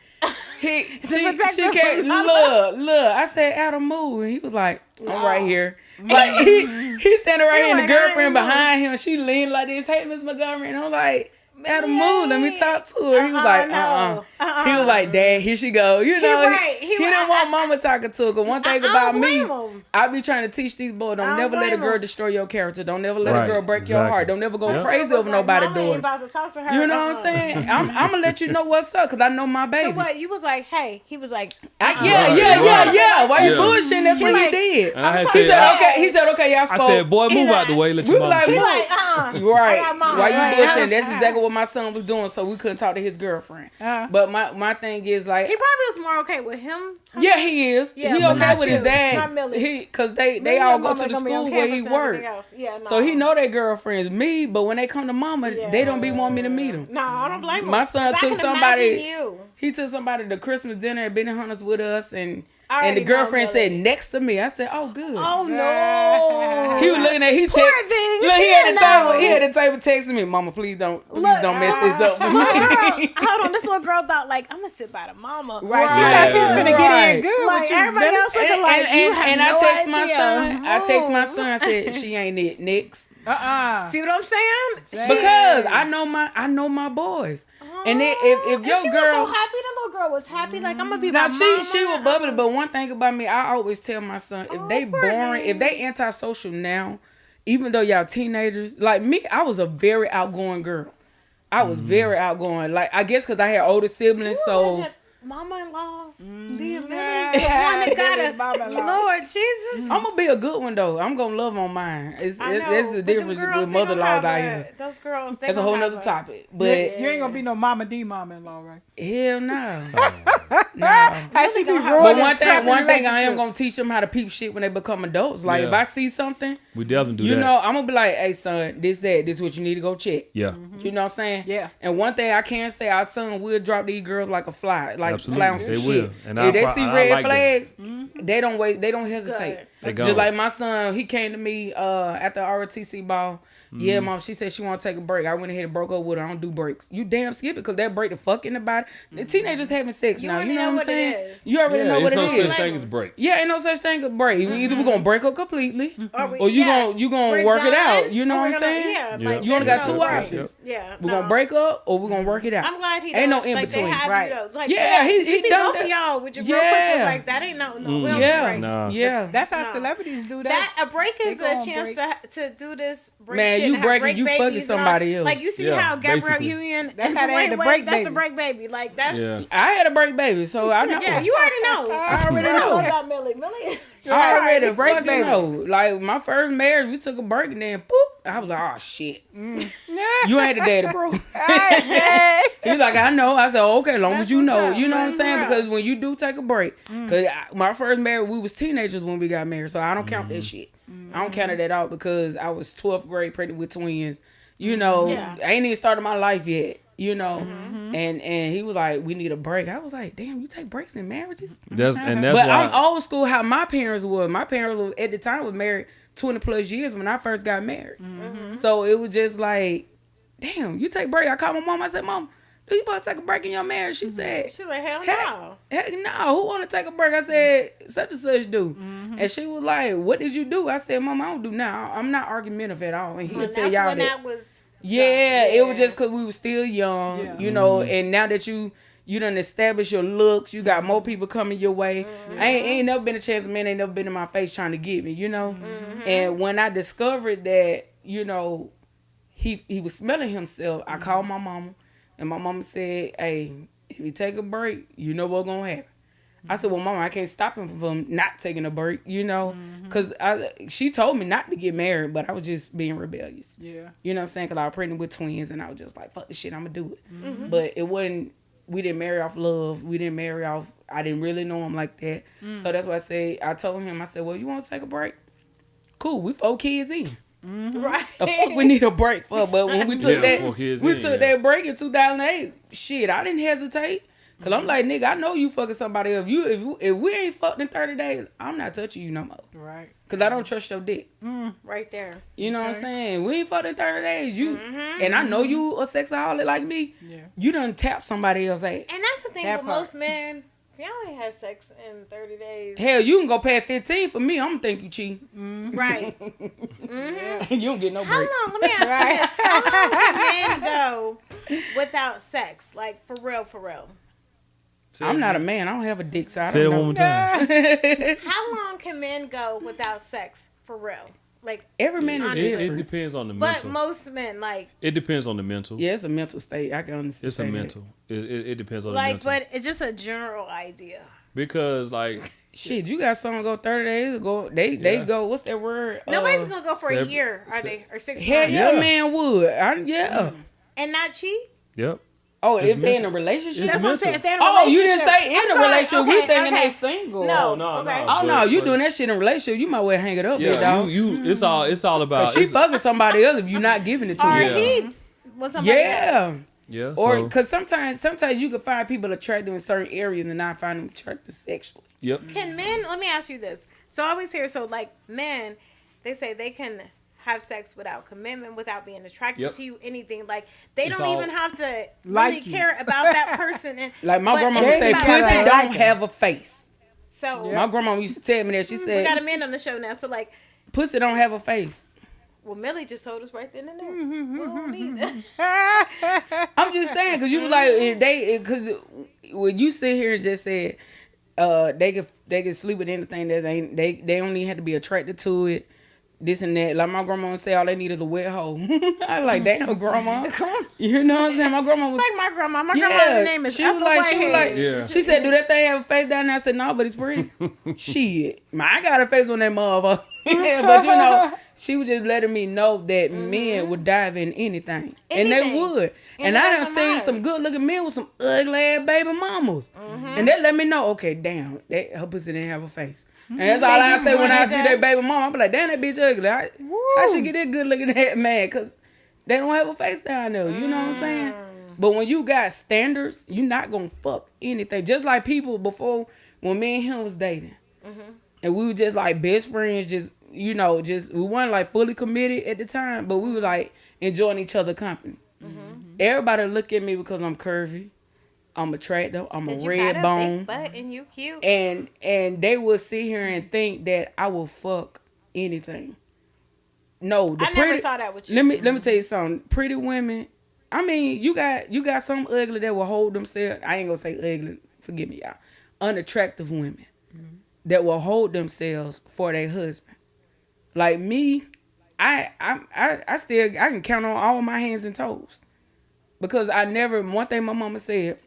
She protect she her can't from look. I said, Adam, move, and he was like, I'm right here. Like he standing right here, and the like, I girlfriend ain't move. behind him. She leaned like this. Hey, Miss Montgomery, and I'm like, Adam, Millie. move. Let me talk to her. He was like, no. He was like, Dad, here she go. You know, right. he He didn't right. want Mama talking to her. Cause one thing I about don't me, blame him. I be trying to teach these boys, I don't don't never let a blame girl him. destroy your character. Don't never let Right, a girl break your exactly. heart. Don't never go Yeah. crazy So over was like, nobody's Mama ain't daughter. about to talk to her. You know what I'm saying? I'm gonna let you know what's up, cause I know my baby. So what? You was like, hey. He was like, Yeah. Right, right. Why you Yeah. bullshitting? That's what he like- did. And I had He said, said, I, okay. He said, okay, y'all spoke. I said, boy, move He out the way. Let We your was mama like, see. "Look." like, Right. I got mine. Why you Right. bullshitting? That's exactly what my son was doing, so we couldn't talk to his girlfriend. But my thing is like, he probably was more okay with him. yeah, he is. Yeah, He but okay not with you. his dad. Not Millie. Cause they Millie all and go Mama to the gonna be on school where he campus and everything work. else. Yeah, no. So he know their girlfriends. Me, but when they come to Mama, they don't be wanting me to meet them. No, I don't blame him. My son 'Cause I took can somebody. imagine You. He took somebody to Christmas dinner at Benny Hunter's with us, and I the already know, girlfriend said Millie. next to me. I said, oh good. Oh no. He was looking at. He Poor text- thing. Look, She he had didn't the table. know. He had the table texting me, Mama, please don't mess this up for Look, me. hold on, this little girl thought like I'm gonna sit by the mama. Right. She Right. thought she was gonna get Right. in good Like with you. everybody Billy. else looking like you have and no I text idea. my son. I text my Move. son. I said she ain't it. Next. See what I'm saying? Because I know my boys. And then if your she girl was so happy, the little girl was happy. Like I'm gonna be now my she mama. was bubbly, but one thing about me, I always tell my son, if they poor boring, thing. if they antisocial now, even though y'all teenagers, like me, I was a very outgoing girl. I was very outgoing. Like I guess because I had older siblings, so mama-in-law being really Yeah. the one that got a Mama-in-law. Lord Jesus. I'm gonna be a good one though. I'm gonna love on mine. It's I know, that's the but them difference girls, with they gonna mother-in-laws have out a- here. Those girls, they That's a gonna whole have nother a- topic. You But ain't gonna be no Mama D mama-in-law, right? hell no. No. How she be gonna have- ruining But and one scrapping thing I am relationships. gonna teach them how to peep shit when they become adults. Like if Yeah. I see something, We definitely do you that. know, I'm gonna be like, hey son, this is what you need to go check. Yeah. You know what I'm saying? Yeah. And one thing I can say, our son will drop these girls like a fly, like Absolutely. fly on some They shit. will. And if they I see like red that. flags, they don't wait. They don't hesitate. Good. They Just gone. like my son, he came to me after ROTC ball. Yeah, mom, she said she want to take a break. I went ahead and broke up with her. I don't do breaks. You damn skip it because that break the fuck in the body. The teenagers having sex You now. already You know know what I'm what it saying? is. You already Yeah, know what it's it no is. such thing as break. Yeah, ain't no such thing as break. Either we're gonna break up completely, we- or you yeah, gonna we're work it done, out. You know or what we're I'm gonna- saying? Yeah, Yeah. like, You only there's got two no- options. Yeah, We're gonna break up or we're gonna work it out. I'm glad he Ain't no don't- in like, between. They have Right. you though. Like, Yeah, you he see done both that. of y'all with your real quick Yeah. was like that ain't no we don't Yeah. do breaks. Nah. Yeah. That's how No. celebrities do That that. a break is They a go on chance to do this break Man, shit you and have breaking- break you babies fucking and all. somebody else. Like you see Yeah, how Gabrielle basically. Union That's and how they had Dwayne the Wade, break that's baby. the break baby. Like that's Yeah. I had a break baby, so I know. yeah, you already know. I already I know. love about Millie. Millie. I already break fucking baby. know. Like my first marriage, we took a break and then poop. I was like, oh shit. You ain't the daddy, bro. He was like, I know. I said, okay, as long as you what's know. up. You know what I'm saying? Right. Because when you do take a break, because my first marriage, we was teenagers when we got married, so I don't count that shit. I don't count that out because I was 12th grade pregnant with twins. You know, Yeah. I ain't even started my life yet. You know, and he was like, we need a break. I was like, damn, you take breaks in marriages? That's But why. I'm old school how my parents were. My parents were, at the time was married 20 plus years when I first got married. So it was just like, damn, you take break. I called my mom. I said, Mom, do you about to take a break in your marriage? She said, She's like, hell heck, no. heck no. Who want to take a break? I said, such and such do. And she was like, what did you do? I said, Mom, I don't do now. I'm not argumentative at all. And he'll And tell that's y'all when that. that was. Yeah, it was Yeah. just because we were still young, Yeah. you know, and now that you done established your looks, you got more people coming your way. Ain't never been a chance a man ain't never been in my face trying to get me, you know. And when I discovered that, you know, he was smelling himself, I called my mama, and my mama said, hey, if you take a break, you know what's gonna happen. I said, well, Mama, I can't stop him from not taking a break, you know, because she told me not to get married, but I was just being rebellious. Yeah. You know what I'm saying? Because I was pregnant with twins, and I was just like, fuck this shit, I'm going to do it. But it wasn't, we didn't marry off love. We didn't marry off, I didn't really know him like that. So that's why I told him, I said, well, you want to take a break? Cool, we 4 kids in. Right. The fuck we need a break for? But when we took Yeah, 4 kids in, yeah. that break in 2008, shit, I didn't hesitate. Cause I'm like, nigga, I know you fucking somebody else. If we ain't fucked in 30 days, I'm not touching you no more. Right. Cause I don't trust your dick. Right there. You know what I'm saying? We ain't fucked in 30 days. And I know you a sexaholic like me. Yeah. You done tap somebody else's ass. And that's the thing That with part. most men. Y'all ain't have sex in 30 days. Hell, you can go past 15 for me. I'm gonna think you cheating. Right. You don't get no How breaks. long? Let me ask you this. How long can men go without sex? Like, for real, for real. I'm not a man. I don't have a dick, so I Say it don't one know. more time. How long can men go without sex? For real. Like, Every man is Honestly. It different. depends on the but mental. most men, like, It depends on the mental. Yeah, it's a mental state. I can understand. It's a that. mental. It depends on the like, mental. but it's just a general idea. Because like Shit, you got someone go 30 days ago. They Yeah. go. What's that word? Nobody's gonna go for a seven- year, are they? Or 6 Hell months. yeah, Yeah. man would. Yeah. And not cheat? yep. Oh, It's if they in a mental. relationship. It's That's what I'm saying. If they're in a Oh, you relationship. didn't say in I'm a sorry. relationship. We Okay, thinking okay. they single. No. no, okay. no. Oh no, you But- doing that shit in a relationship? You might well hang it up, big Yeah, dog. you it's all about Cause she it's- fucking somebody else if you not giving it to Or her. Yeah. he was somebody else. Yeah. yeah. Or So, because sometimes you can find people attractive in certain areas and not find them attractive sexually. yep. Can men, let me ask you this. So I always hear, so like men, they say they can have sex without commitment, without being attracted Yep. to you, anything. Like, they It's don't all- even have to Like really you. care about that person. And Like my but grandma it's would say, about pussy sex. don't have a face. So My grandma used to tell me that. She we got a said, man on the show now. So like, pussy don't have a face. well, Millie just told us right then and there. We don't need that. I'm just saying, because you was like, because when you sit here and just said, they can sleep with anything that ain't, they don't even have to be attracted to it. This and that. Like my grandma would say, all they need is a wet hole. I was like, damn, grandma. You know what I'm saying? My grandma was It's like my grandma. My grandma's name is she was Ethel like, Whitehead. Yeah. she said, do that thing have a face down there? I said, no, but it's pretty. Shit. I got a face on that motherfucker. But you know, she was just letting me know that men would dive in anything. And they Anything. would. And And it I done doesn't seen matter. some good looking men with some ugly ass baby mamas. And that let me know, okay, damn, her pussy didn't have a face. And that's all I just say when I wanted see that. that baby mama. I be like, damn, that bitch ugly. I should get that good looking at man, because they don't have a face down there. You know what I'm saying? But when you got standards, you're not going to fuck anything. Just like people before, when me and him was dating. And we were just like best friends, just, you know, just, we weren't like fully committed at the time, but we were like enjoying each other's company. Everybody look at me because I'm curvy, I'm attractive, I'm a 'Cause you red got a bone. big butt and you cute. And they will sit here and think that I will fuck anything. No, the I never saw that with you. Let me tell you something. Pretty women. I mean, you got some ugly that will hold themselves. I ain't gonna say ugly. Forgive me, y'all. Unattractive women that will hold themselves for their husband. Like me, I can count on all my hands and toes, because I never. One thing my mama said,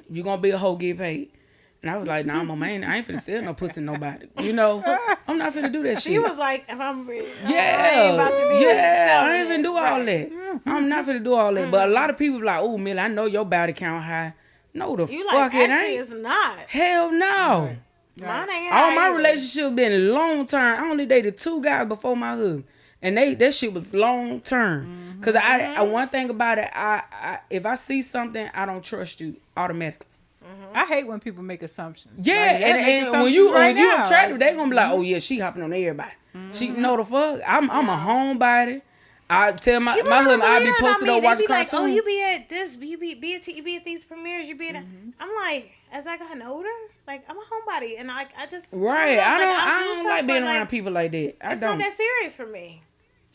"You gonna be a hoe, get paid." And I was like, nah, my man, I ain't finna sell no pussy to nobody. You know, I'm not finna do that shit. She was like, if I'm I yeah, ain't about to be I ain't selling finna do it. all Right. that. I'm not finna do all that. But a lot of people be like, oh, Millie, I know your body count high. No, the You fuck like, it actually, ain't. it's not. Hell no. Mine ain't All high my either. relationships been long term. I only dated 2 guys before my husband, and that shit was long term. Cause I one thing about it, I if I see something, I don't trust you automatically. I hate when people make assumptions. Yeah, Like, they're making and when assumptions you right when you now. attractive, they gonna be like, oh yeah, she hopping on everybody. She know the fuck. I'm a homebody. I tell my People husband don't I believe be that about posted me. up They watching be like, cartoons. oh, you be at this, you be at these premieres, you be at. I'm like, as I gotten older, like I'm a homebody, and I just Right. know, I like, don't I'll do like stuff, being but, around like, people like that. I It's don't. not that serious for me.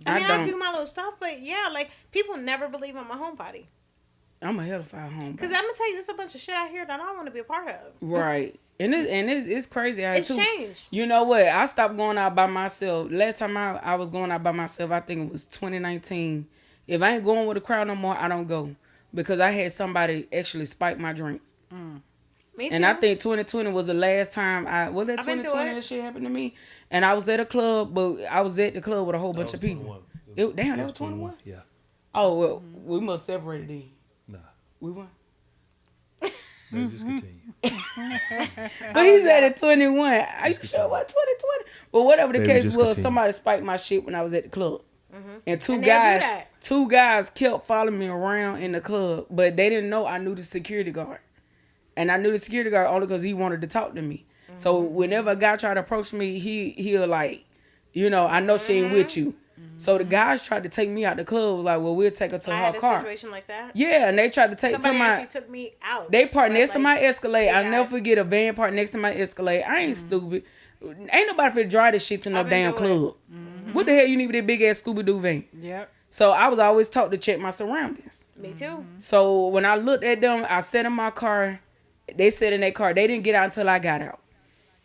I I mean, I'll don't. do my little stuff, but yeah, like people never believe I'm a homebody. I'm a hellfire homebody. Because I'm gonna tell you, it's a bunch of shit out here that I don't want to be a part of. Right. And it's crazy out It's too. changed. You know what? I stopped going out by myself. Last time I was going out by myself, I think it was 2019. If I ain't going with a crowd no more, I don't go. Because I had somebody actually spike my drink. Me too. And I think 2020 was the last time was that I've been through 2020 it. that shit happened to me? And I was at a club, but I was at the club with a whole bunch of people. Damn, that was 21? Yeah. Oh, well, we must separate it then. Nah. We won. No, just continue. But he's at a 21. Are you sure it was 2020? But whatever the Baby, case just was, continue. somebody spiked my shit when I was at the club. And And they'll do that. two guys kept following me around in the club, but they didn't know I knew the security guard. And I knew the security guard only because he wanted to talk to me. So whenever a guy tried to approach me, he'll like, you know, I know she ain't with you. So the guys tried to take me out the club. Was like, well, we'll take her to I her had a car. situation like that. Yeah, and they tried to take Somebody to my. actually took me out. They parked But, next to like, my Escalade. they I'll got- never forget a van parked next to my Escalade. I ain't stupid. Ain't nobody finna drive this shit to no I've been damn doing club. What the hell you need with that big ass Scooby Doo van? Yep. So I was always taught to check my surroundings. Me too. So when I looked at them, I sat in my car. They sat in their car. They didn't get out until I got out.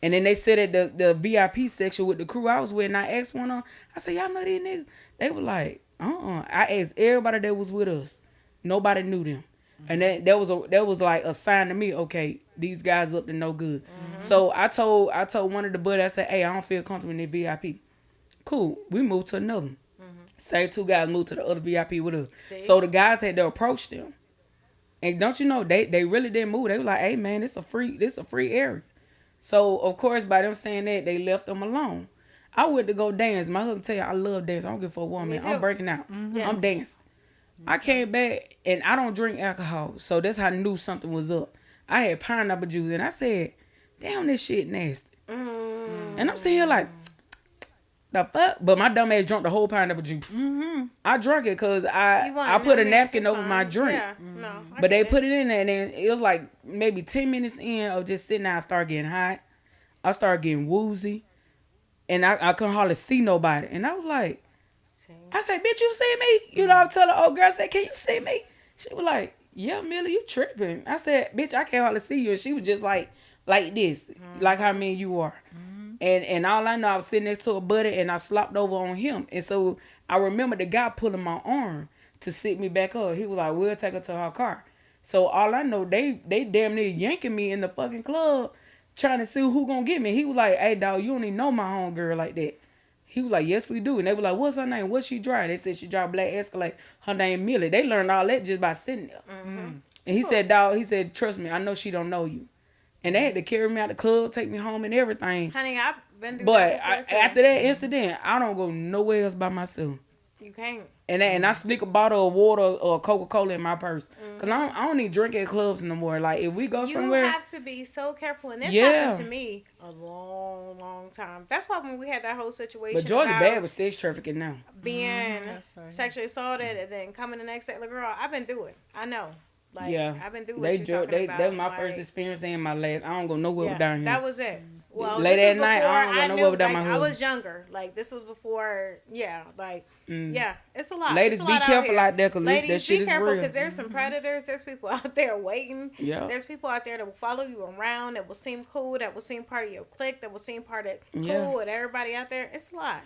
And then they sat at the VIP section with the crew I was with. And I asked one of them, I said, y'all know these niggas? They were like, I asked everybody that was with us. Nobody knew them. And that was like a sign to me, okay, these guys up to no good. So I told one of the buddies, I said, hey, I don't feel comfortable in the VIP. Cool. We moved to another one. Same 2 guys moved to the other VIP with us. See? So the guys had to approach them. And don't you know, they really didn't move. They were like, hey man, this a free area. So of course by them saying that, they left them alone. I went to go dance. My husband tell you I love dance. I don't give a fuck what, Me man. too. I'm breaking out. Yes. I'm dancing. I came back and I don't drink alcohol. So that's how I knew something was up. I had pineapple juice and I said, damn, this shit nasty. And I'm sitting here like, the fuck? But my dumb ass drunk the whole pineapple juice. I drank it because You I want put a milk, napkin it's over my fine. drink. Yeah. No. I But they get put it in there and then it was like maybe 10 minutes in of just sitting there, I started getting hot. I started getting woozy. And I couldn't hardly see nobody. And I was like, I said, bitch, you see me? You know, I was telling the old girl, I said, can you see me? She was like, yeah, Millie, you tripping. I said, bitch, I can't hardly see you. And she was just like this, like how me and you are. And all I know, I was sitting next to a buddy and I slopped over on him. And so I remember the guy pulling my arm to sit me back up. He was like, we'll take her to her car. So all I know, they damn near yanking me in the fucking club trying to see who gonna get me. He was like, hey, dog, you don't even know my homegirl like that. He was like, yes, we do. And they were like, what's her name? What she drive? They said she drive black Escalade. Her name Millie. They learned all that just by sitting there. And he said, dog, he said, trust me, I know she don't know you. And they had to carry me out the club, take me home and everything. Honey, I've been through But that before, too. after that incident, I don't go nowhere else by myself. You can't. And I sneak a bottle of water or Coca-Cola in my purse. Because I don't need drink at clubs no more. Like, if we go You somewhere. have to be so careful. And this Yeah. happened to me a long, long time. That's why when we had that whole situation But Georgia about bad with sex trafficking now. being That's right. sexually assaulted and then coming the next day, like, girl, I've been through it. I know. Like, Yeah. I've been through what They you're talking about. that was my like, first experience and my last. I don't go nowhere yeah, down here. that was it. Well, Late this at was night, before I don't go I nowhere knew, without my like, I husband. was younger. Like, this was before, yeah, like, yeah, it's a lot. Ladies, It's a be lot careful here. out there because that Ladies, shit be is careful real. because there's some predators. There's people out there waiting. Yeah. There's people out there that will follow you around, that will seem cool, that will seem part of your clique, that will seem part of Yeah. cool with everybody out there. It's a lot.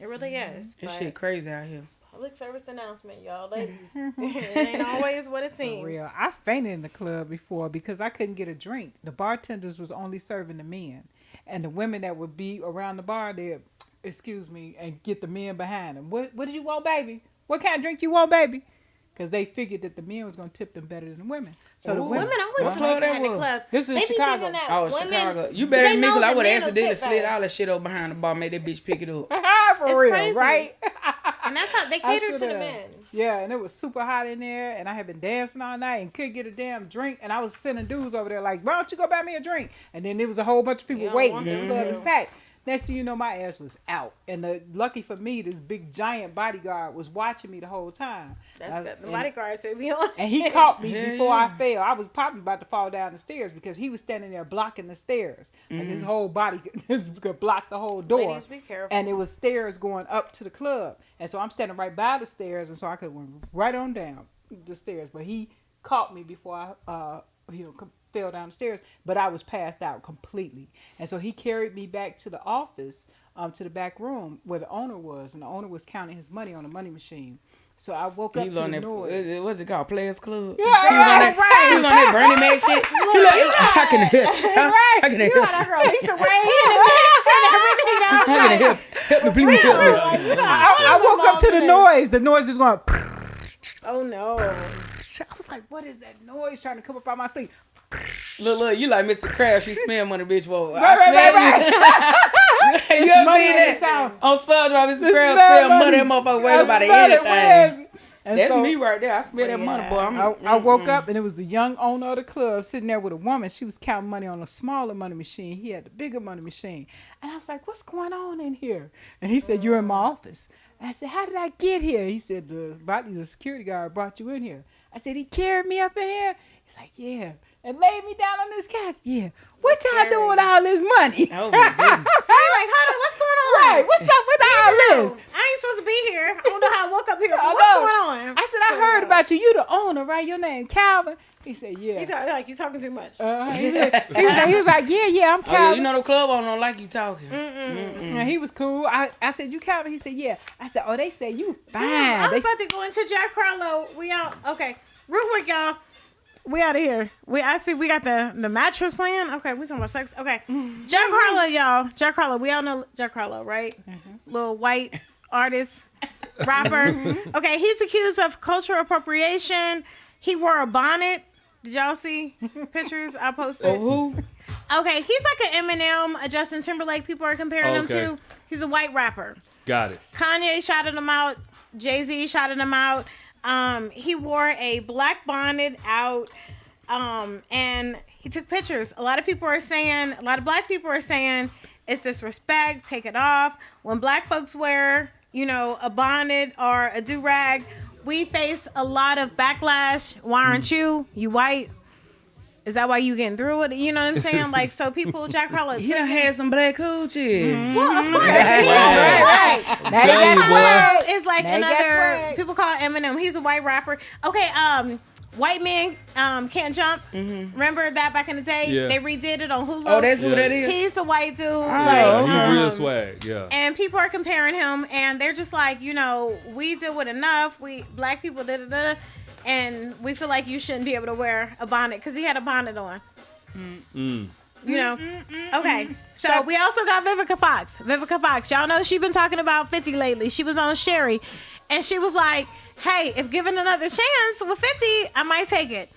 It really is. This but shit crazy out here. Public service announcement, y'all, ladies. It ain't always what it For seems. real. I fainted in the club before because I couldn't get a drink. The bartenders was only serving the men. And the women that would be around the bar, they'd, excuse me, and get the men behind them. What did you want, baby? What kind of drink you want, baby? Because they figured that the men was going to tip them better than the women. So the Ooh. women, Women always What play club that that in the was? club. This is They be Chicago. thinking that Oh, women, Chicago. You better they than me, know because I the would men have will accidentally tip slid better. all that shit over behind the bar, made that bitch pick it up. for It's real, crazy. right? And that's how they I cater to the shoulda- men. Yeah, and it was super hot in there, and I had been dancing all night and couldn't get a damn drink, and I was sending dudes over there like, why don't you go buy me a drink? And then there was a whole bunch of people You don't waiting. want The them club to. was packed. Next thing you know, my ass was out. And lucky for me, this big giant bodyguard was watching me the whole time. That's And- good. The bodyguards they be on. And he caught me Yeah, before yeah. I fell. I was probably about to fall down the stairs because he was standing there blocking the stairs. Like his whole body could block the whole door. Ladies, be careful. And it was stairs going up to the club. And so I'm standing right by the stairs, and so I could went right on down the stairs. But he caught me before I fell down the stairs. But I was passed out completely. And so he carried me back to the office, to the back room where the owner was. And the owner was counting his money on a money machine. So I woke up He to was on the that, noise. what's it called? Players Club? Yeah, He was on right, that, he was on that Bernie Mac shit. He like, how can I help? Right. How can I You got help? that girl Lisa Ray in the mix and everything else. How can I help? Help me, please help me. I woke up to the noise. The noise was going. Oh no. I was like, "What is that noise trying to come up out my sleep?" Look, you like Mr. Krabs. She smell money, bitch. Whoa. Right. You ever money seen in this that? house. On SpongeBob, Mr. Just Krabs smell smell money. money. That motherfucker I worried about smelled it. anything. Where is it? And That's so- me right there. I smell that money, boy. I woke up and it was the young owner of the club sitting there with a woman. She was counting money on a smaller money machine. He had the bigger money machine. And I was like, what's going on in here? And he said, you're in my office. I said, how did I get here? He said, the security guard brought you in here. I said, he carried me up in here? He's like, yeah. And laid me down on this couch. Yeah. What y'all doing with all this money? Oh, my goodness. So you're like, hold on, what's going on? Right. What's up with all this? I ain't supposed to be here. I don't know how I woke up here. But I what's know. going on? I said, I heard about you. You the owner, right? Your name Calvin. He said, yeah. Like you talking too much. He was like, yeah, I'm Oh, yeah, Calvin. you know the club owner don't like you talking. And he was cool. I said, you Calvin? He said, yeah. I said, oh, they say you fine. I They- was about to go into Jack Harlow. We out. Okay, real quick, y'all. We out of here. I see we got the mattress playing. Okay, we talking about sex. Okay, Jack Harlow, y'all. Jack Harlow. We all know Jack Harlow, right? Little white artist, rapper. Okay, he's accused of cultural appropriation. He wore a bonnet. Did y'all see pictures I posted? Oh, who? Okay, he's like an Eminem, a Justin Timberlake. People are comparing him Okay. to. He's a white rapper. Got it. Kanye shouted him out. Jay-Z shouted him out. He wore a black bonnet out, and he took pictures. A lot of black people are saying it's disrespect, take it off. When black folks wear, a bonnet or a do-rag, we face a lot of backlash. Why aren't you? You white? Is that why you getting through it? You know what I'm saying? Like, so people, Jack Harlow. He done had some black coochie. Well, of course. That's He right. is white. Now you Johnny got boy. swag. It's like Now you got another. swag. People call Eminem. He's a white rapper. Okay, White Men Can't Jump. Remember that back in the day? Yeah. They redid it on Hulu. Oh, that's who Yeah. that is? He's the white dude. Yeah, he real swag. Yeah. And people are comparing him, and they're just like, we deal with enough. We black people and we feel like you shouldn't be able to wear a bonnet because he had a bonnet on. Okay, so we also got Vivica Fox. Vivica Fox, y'all know she been talking about 50 lately. She was on Sherry, and she was like, hey, if given another chance with 50, I might take it.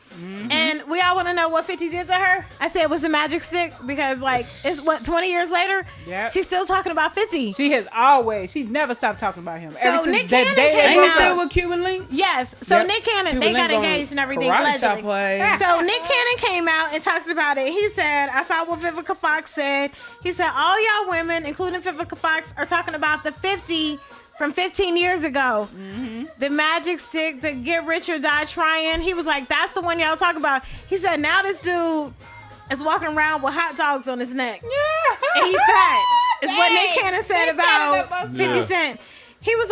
And we all want to know what 50 did to her. I said it was the magic stick because, it's 20 years later, Yep. she's still talking about 50. She never stopped talking about him. So Ever since Nick that Cannon day came Ain't he out. still with Cuban Link? Yes, so Yep. Nick Cannon, Cuban they got Link on engaged and everything, karate chop allegedly. way. So Nick Cannon came out and talks about it. He said, I saw what Vivica Fox said. He said, all y'all women, including Vivica Fox, are talking about the 50 from 15 years ago. The magic stick, the get rich or die trying. He was like, that's the one y'all talk about. He said, now this dude is walking around with hot dogs on his neck. And he fat. Is what Nick Cannon said Nick about Cannon, that must 50 Yeah. Cent. He was